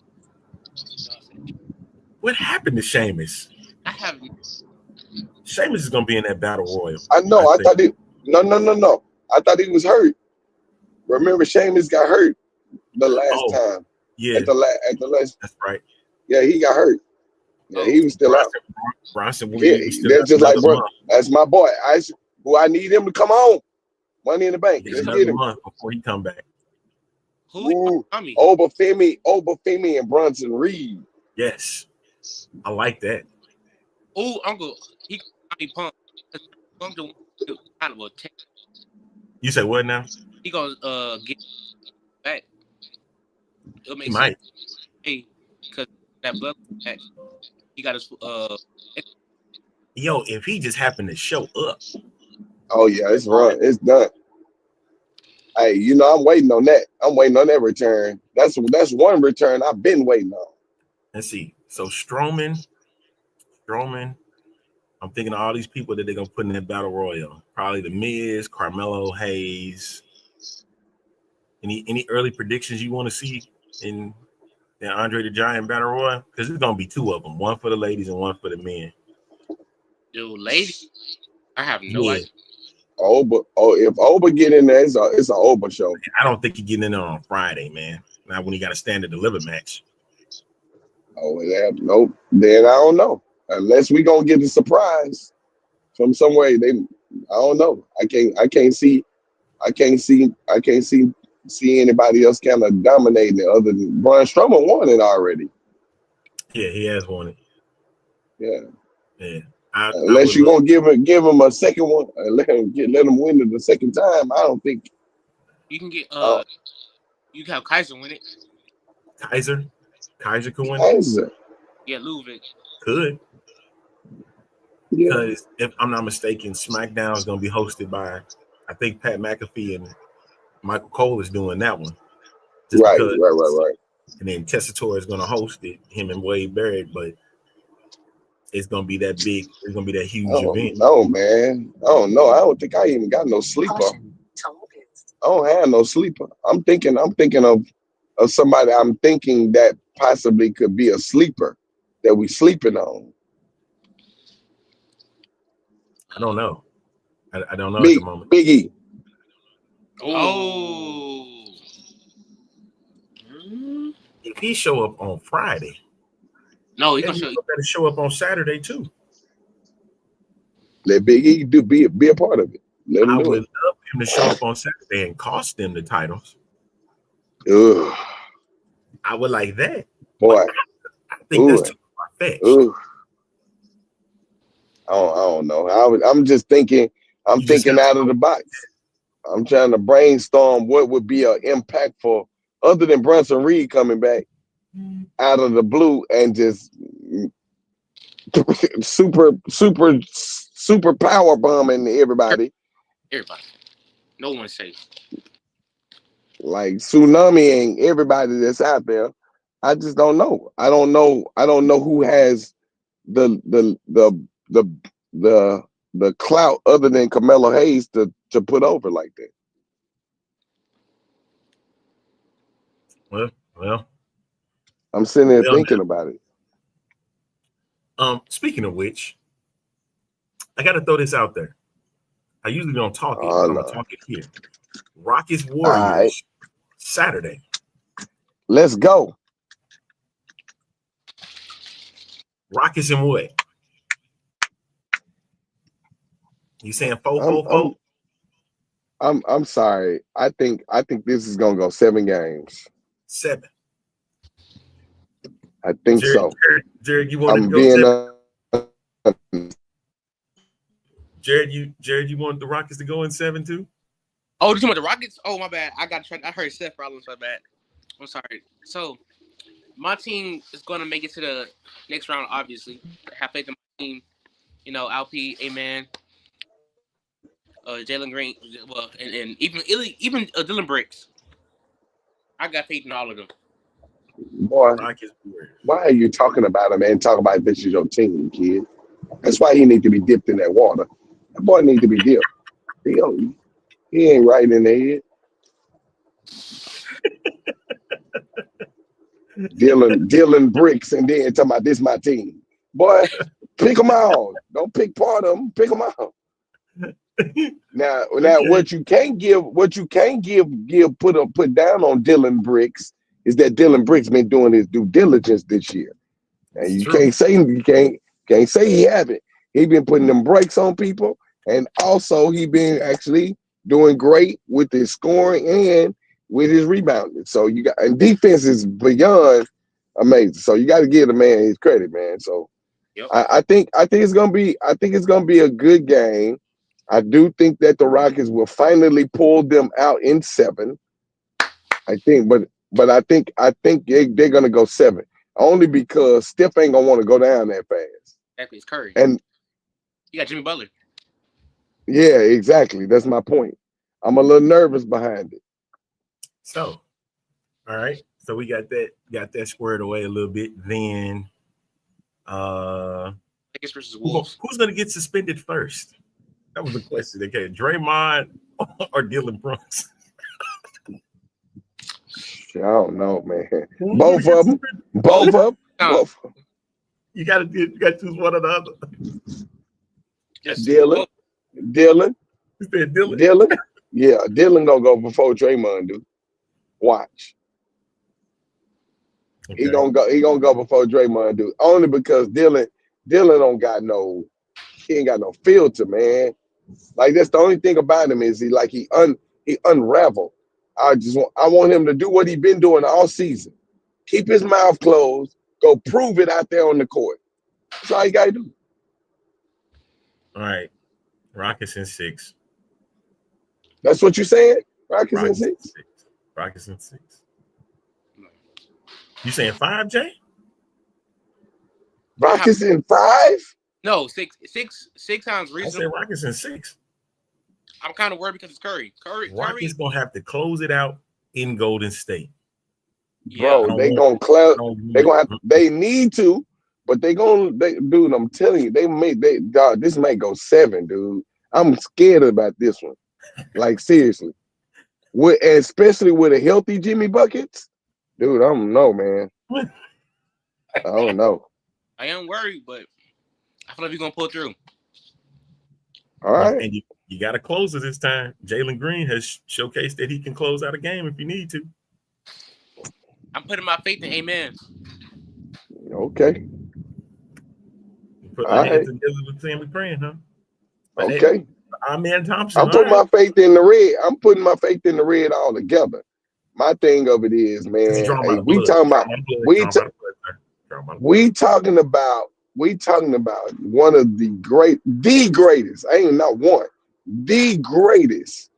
What happened to Sheamus? I have Sheamus is gonna be in that battle royal. I know. I think. thought he. No. I thought he was hurt. Remember, Sheamus got hurt the last time. Yeah, At the last. that's right. Yeah, he got hurt. Yeah, he was still out. Bronson Yeah, Reed was still that's out just like, another bro. month. That's my boy. I need him to come on. Money in the bank. He Let's got get another him. month before he come back. who? Tommy. Obafemi and Bronson Reed. Yes, I like that. Oh, Uncle, he Tommy Punk. Punk the kind of a tech. You say what now? He gonna get back. It'll make He sense. might. Hey, because that blood back, he got his Yo, if he just happened to show up, Oh yeah, it's run. It's done. Hey, I'm waiting on that. I'm waiting on that return. That's one return I've been waiting on. let's see. So Strowman. I'm thinking of all these people that they're gonna put in that battle royal. Probably the Miz, Carmelo Hayes. Any early predictions you want to see in the Andre the Giant battle royal? Because there's gonna be two of them, one for the ladies and one for the men. dude, lady. I have no idea. If Oba get in there, it's an Oba show. I don't think he's getting in there on Friday, man. Not when he got a stand and deliver match. Oh, yeah, nope. Then I don't know. Unless we gonna get a surprise from somewhere. I don't know. I can't see anybody else kind of dominating it other than Braun Strowman won it already. Yeah, he has won it. Yeah. I Unless you're gonna give him a second one, let him win it the second time. I don't think You can get you can have Kaiser win it. Kaiser could win it. Kaiser. Yeah, Ludwig. Could. Yeah. Because if I'm not mistaken, SmackDown is going to be hosted by, I think Pat McAfee and Michael Cole is doing that one. Right. And then Tessitore is going to host it, him and Wade Barrett, but it's going to be that big. It's going to be that huge event. No, man. I don't know. I don't think I even got no sleeper. I don't have no sleeper. I'm thinking of somebody I'm thinking that possibly could be a sleeper that we sleeping on. I don't know. I don't know at the moment. Big E. Oh. If he show up on Friday, no, he's gonna show you. Better show up on Saturday too. Let Big E be a part of it. I would love him to show up on Saturday and cost them the titles. Ugh. I would like that. Boy. I think that's too far-fetched. I don't know. I'm just thinking. I'm thinking out of the box. I'm trying to brainstorm what would be an impactful, other than Bronson Reed coming back out of the blue and just super power bombing everybody. No one's safe. Like tsunamiing everybody that's out there. I just don't know. I don't know who has the clout other than Carmelo Hayes to put over like that. Well, I'm sitting there thinking about it. Speaking of which, I got to throw this out there. I usually don't talk it, but I'm gonna talk it here. Rockets Warriors Saturday. Let's go. Rockets and what? You saying 4-4-4? I'm sorry. I think this is gonna go 7 games. 7. I think so. Jared, you want to go 7? Jared, you want the Rockets to go in 7 too? Oh, you talking about the Rockets? Oh, my bad. I heard Seth Rollins. My bad. I'm sorry. So, my team is going to make it to the next round, obviously. I have faith in my team. Alp, Amen, Jalen Green, well, and even Dylan Briggs. I got faith in all of them. Boy, why are you talking about him and talk about this is your team, kid? That's why he need to be dipped in that water. That boy need to be dipped. He ain't right in the head. dealing bricks, and then talking about this my team. Boy, pick them out. Don't pick part of them. Pick them out. Now, Okay. what you can't give, put down on Dylan Bricks is that Dylan Bricks been doing his due diligence this year, and It's you true. can't say he haven't. He been putting them brakes on people, and also he been actually doing great with his scoring and with his rebounding. So you got, and defense is beyond amazing. So you got to give the man his credit, man. So Yep. I think it's gonna be a good game. I do think that the Rockets will finally pull them out in 7. I think, but I think they're gonna go 7 only because Steph ain't gonna want to go down that fast. Exactly, it's Curry. And You got Jimmy Butler. yeah, exactly. That's my point. I'm a little nervous behind it. So, all right. So we got that squared away a little bit. Then, Lakers versus Wolves. who's gonna get suspended first? That was the question. Okay, Draymond or Dylan Brooks? I don't know, man. Both of them. You got to choose one or the other. Just Dylan. You said Dylan. Yeah, Dylan gonna go before Draymond do. Watch. Okay. He gonna go before Draymond do. Only because Dylan don't got he ain't got no filter, man. Like that's the only thing about him is he unraveled. I want him to do what he been doing all season. Keep his mouth closed. Go prove it out there on the court. That's all you gotta do. All right. Rockets in 6. That's what you saying? Rockets in 6? Rockets in 6. You saying 5, Jay? Rockets in 5? No, 6 sounds I reasonable. said Rockets in 6. I'm kind of worried because it's Curry. Rockets gonna have to close it out in Golden State. Bro, Yeah. they need to, but dude, I'm telling you, this might go 7, dude. I'm scared about this one. Like seriously. Especially with a healthy Jimmy Buckets. Dude, I don't know, man. I don't know. I am worried, but I feel like we're gonna pull through. All right. And you got to close it this time. Jalen Green has showcased that he can close out a game if you need to. I'm putting my faith in Amen. Okay. Put our hands together with family praying, huh? But okay. Amen Thompson. I'm putting my faith in the red. I'm putting my faith in the red all together. My thing of it is, man, we talking about one of the greatest. I ain't not one, the greatest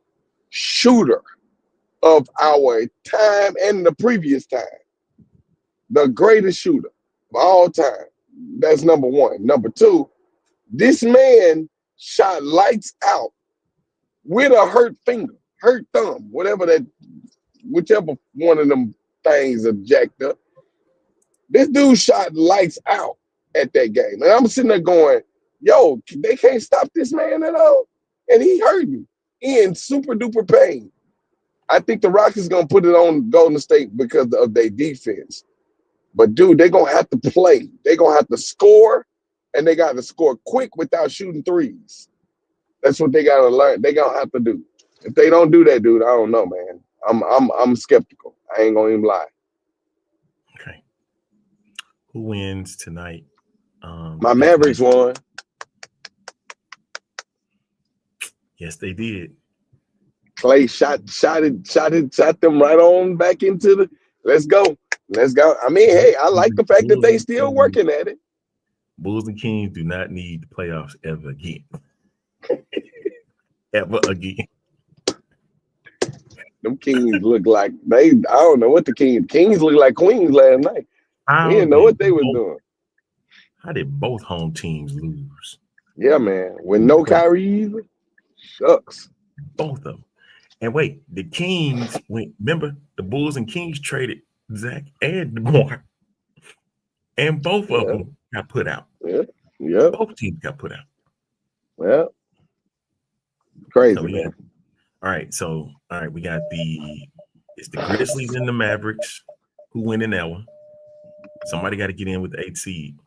shooter of our time and the previous time. The greatest shooter of all time. That's number 1. Number 2, this man shot lights out with a hurt finger, hurt thumb, whichever one of them things are jacked up. This dude shot lights out at that game. And I'm sitting there going, yo, they can't stop this man at all. And he hurt me. He in super duper pain. I think the Rockets going to put it on Golden State because of their defense. But, dude, they're going to have to play. They're going to have to score, and they got to score quick without shooting threes. That's what they got to learn. They're going to have to do. If they don't do that, dude, I don't know, man. I'm skeptical. I ain't going to even lie. Okay. Who wins tonight? My Mavericks won. Yes, they did. Clay shot them right on back into the. Let's go. I mean, hey, I like the fact that they still working at it. Bulls and Kings do not need the playoffs ever again. Ever again. Them Kings look like I don't know what the Kings look like Queens last night. We didn't know what they was doing. How did both home teams lose? Yeah, man. With no Kyrie either. Shucks. Both of them. And wait, the Kings remember the Bulls and Kings traded Zach and DeMar. And both of them got put out. Yeah. Both teams got put out. Well, crazy, man. All right, we got it's the Grizzlies and the Mavericks. Who win in that one? Somebody got to get in with the 8th seed.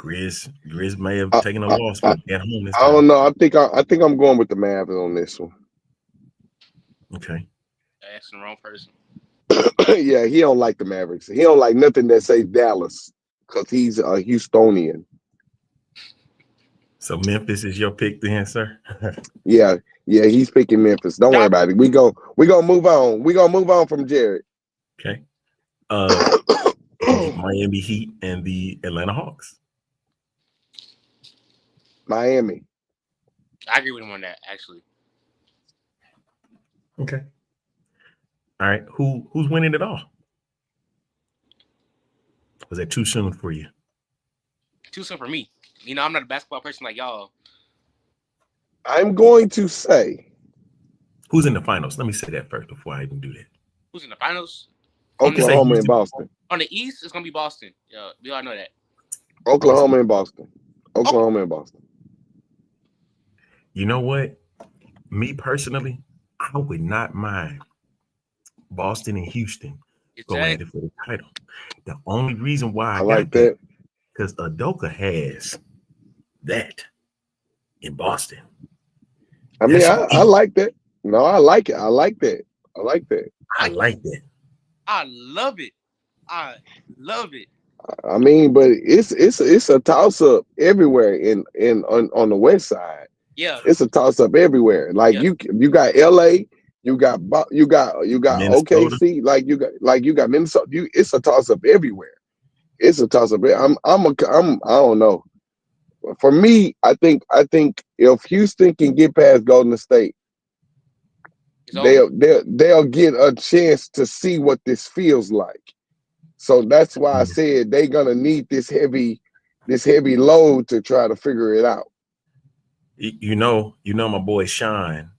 Grizz may have taken a loss, but at home this I time. don't know. I think I'm going with the Mavs on this one. Okay. Asking the wrong person. Yeah, he don't like the Mavericks. He don't like nothing that says Dallas because he's a Houstonian. So Memphis is your pick then, sir? Yeah, he's picking Memphis. Don't worry about it. We gonna move on. We gonna move on from Jared. Okay. Miami Heat and the Atlanta Hawks. Miami. I agree with him on that, actually. Okay. All right. Who's winning it all? Was that too soon for you? Too soon for me. You know, I'm not a basketball person like y'all. I'm going to say who's in the finals. Let me say that first before I even do that. Who's in the finals? Oklahoma and Boston. On the East, it's gonna be Boston. Yeah, we all know that. Oklahoma and Boston. Oklahoma and Boston. You know what? Me personally, I would not mind Boston and Houston going at it for the title. The only reason why I like got that because Udoka has that in Boston. I mean, I like that. No, I like it. I like that. I like that. I like that. I love it. I love it. I mean, but it's a toss up everywhere on the west side. Yeah, it's a toss up everywhere. Like you got LA, you got Minnesota. OKC, like you got Minnesota. It's a toss up everywhere. It's a toss up. I don't know. For me, I think if Houston can get past Golden State, they'll get a chance to see what this feels like. So that's why I said they're gonna need this heavy load to try to figure it out. You know, my boy Sean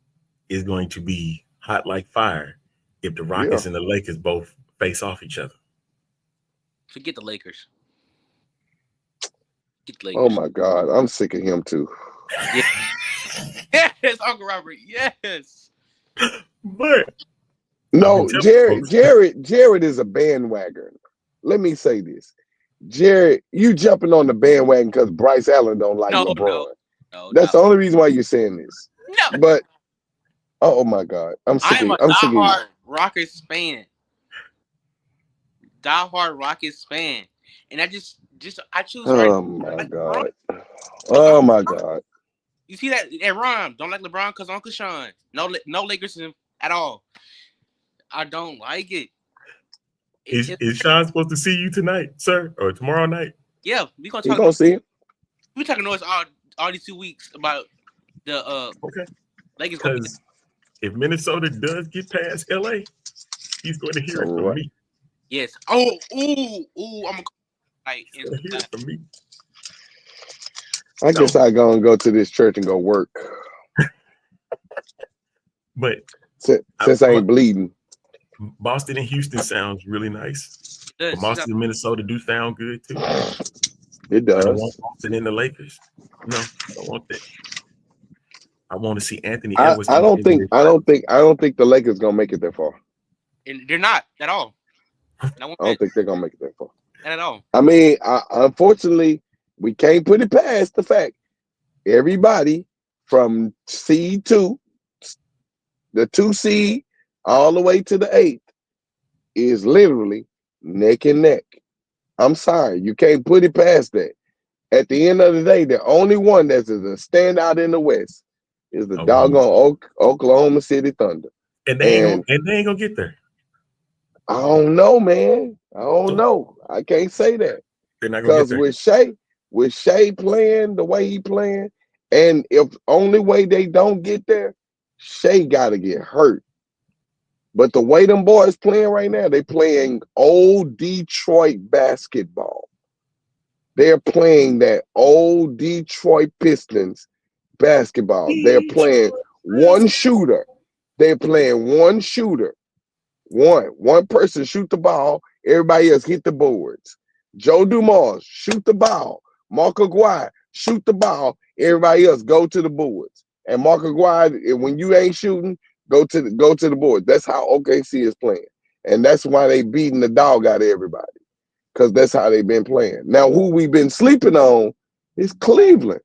is going to be hot like fire if the Rockets and the Lakers both face off each other. Forget the Lakers. Oh my God, I'm sick of him too. Yes, Uncle Robert. Yes. But no, Jared is a bandwagon. Let me say this. Jared, you jumping on the bandwagon because Bryce Allen don't like LeBron. No, that's the only reason why you're saying this. No. But oh my God, I'm sick of you. I'm a diehard Rockets fan. Diehard Rockets fan. And I choose Oh my God. Oh my God. You see that rhyme? Don't like LeBron because Uncle Sean. No Lakers at all. I don't like it. Is Sean supposed to see you tonight, sir, or tomorrow night? Yeah, we gonna talk. You gonna see him? We talking noise all these 2 weeks about the Lakers. Because if Minnesota does get past LA, he's going to hear it from me. Yes. Oh, I'm like hear it from me. I guess I go to this church and go work. But since I ain't bleeding. Boston and Houston sounds really nice. But Boston and Minnesota do sound good too. It does. I don't want Boston and the Lakers. No, I don't want that. I want to see Anthony Edwards. I don't think the Lakers gonna make it that far. And they're not at all. I don't think they're gonna make it that far. Not at all. I mean, unfortunately, we can't put it past the fact everybody from seed 2, the 2 seed, all the way to the 8th is literally neck and neck. I'm sorry, you can't put it past that. At the end of the day, the only one that's a standout in the West is the doggone Oklahoma City Thunder. And they ain't gonna get there. I don't know, man. I don't know. I can't say that. Because with Shea playing the way he playing, and if only way they don't get there, Shea gotta get hurt. But the way them boys playing right now, they playing old Detroit basketball. They're playing that old Detroit Pistons basketball. They're playing one shooter. They're playing one shooter. One person shoot the ball. Everybody else hit the boards. Joe Dumars, shoot the ball. Mark Aguirre, shoot the ball. Everybody else go to the boards. And Mark Aguirre, when you ain't shooting, go to the board. That's how OKC is playing. And that's why they beating the dog out of everybody. Because that's how they've been playing. Now, who we've been sleeping on is Cleveland.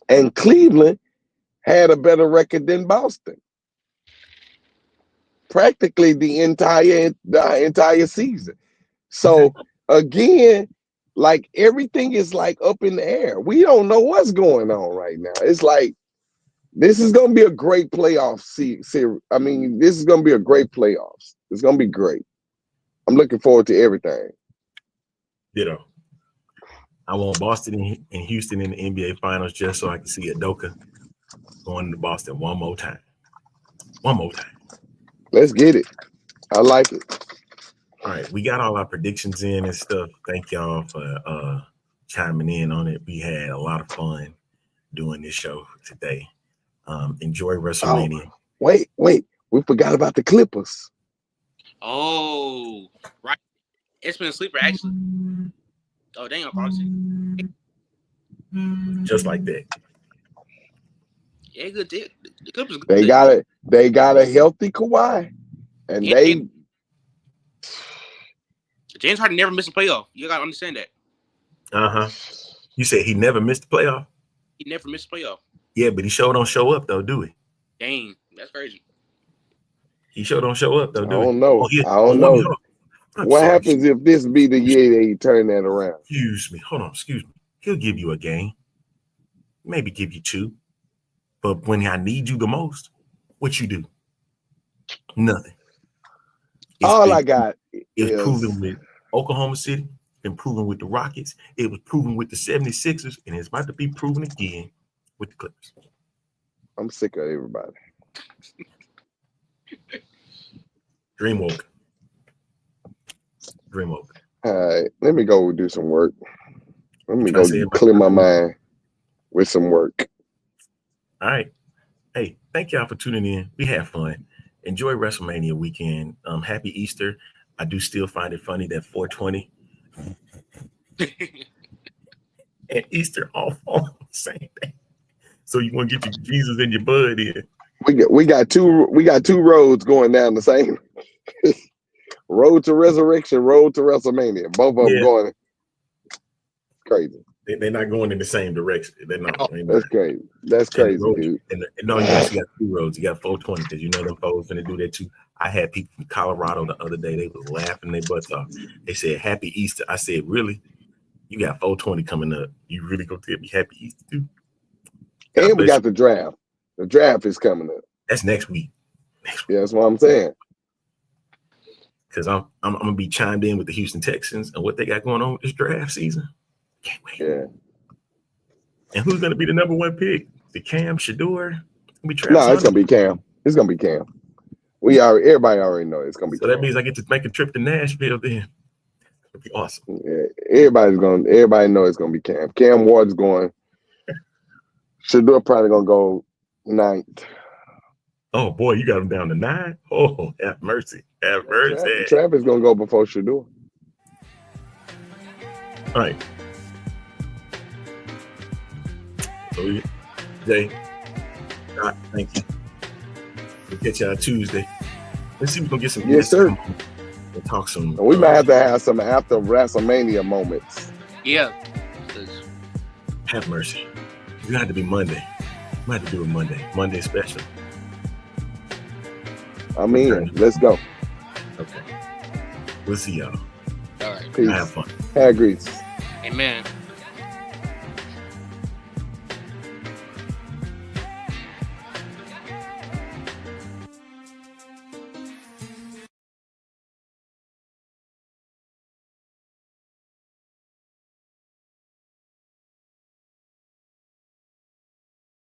And Cleveland had a better record than Boston. Practically the entire season. So again, like everything is like up in the air. We don't know what's going on right now. It's like this is gonna be a great playoff series. I mean, this is gonna be a great playoffs. It's gonna be great. I'm looking forward to everything. Ditto. I want Boston and Houston in the NBA Finals just so I can see Udoka going to Boston one more time. One more time. Let's get it. I like it. All right, we got all our predictions in and stuff. Thank y'all for chiming in on it. We had a lot of fun doing this show today. Enjoy WrestleMania. Oh, wait. We forgot about the Clippers. Oh, right. It's been a sleeper, actually. Oh, dang, I'm probably Just like that. yeah, good. The Clippers good. They got a healthy Kawhi. And James Harden never missed a playoff. You gotta understand that. Uh-huh. You said he never missed a playoff? He never missed a playoff. Yeah, but he sure don't show up though, do he? Dang, that's crazy. He sure don't show up though, do he? I don't know. I don't know. What happens if this be the year that he turn that around? Excuse me. Hold on. Excuse me. He'll give you a game. Maybe give you 2. But when I need you the most, what you do? Nothing. All I got is proven with Oklahoma City, been proven with the Rockets. It was proven with the 76ers, and it's about to be proven again with the Clippers. I'm sick of everybody. Dreamwalker. All right, let me go do some work. Let me go clear my mind with some work. All right. Hey, thank y'all for tuning in. We had fun. Enjoy WrestleMania weekend. Happy Easter. I do still find it funny that 420 and Easter all fall on the same day. So you want to get your Jesus and your bud in. We got two roads going down the same. Road to resurrection, road to WrestleMania. Both of them going crazy. They're not going in the same direction. They're not. That's crazy. That's crazy, dude. No, you actually got 2 roads. You got 420 because you know them folks finna do that too. I had people from Colorado the other day. They was laughing their butts off. They said, Happy Easter. I said, really? You got 420 coming up. You really gonna tell me Happy Easter too? And we got the draft. The draft is coming up. That's next week. Yeah, that's what I'm saying. Because I'm gonna be chimed in with the Houston Texans and what they got going on with this draft season. Can't wait. Yeah. And who's gonna be the number 1 pick? The Cam Shador? No, it's gonna be Cam. It's gonna be Cam. Everybody already know it's gonna be. So Cam. that means I get to make a trip to Nashville then. It'll be awesome. Yeah, everybody know it's gonna be Cam. Cam Ward's going. Shador probably gonna go 9th. Oh boy, you got him down to 9. Oh, have mercy. Have mercy. Travis gonna go before Shador. All right. So Jay, God, thank you. We'll catch y'all Tuesday. Let's see if we can get some. Yes, sir. We'll talk some. We might have to have some after WrestleMania moments. Yeah. Have mercy. We had to be Monday. We had to do it Monday. Monday special. I mean, let's go. Okay. We'll see y'all. All right. Peace. Have fun. Have grease. Amen.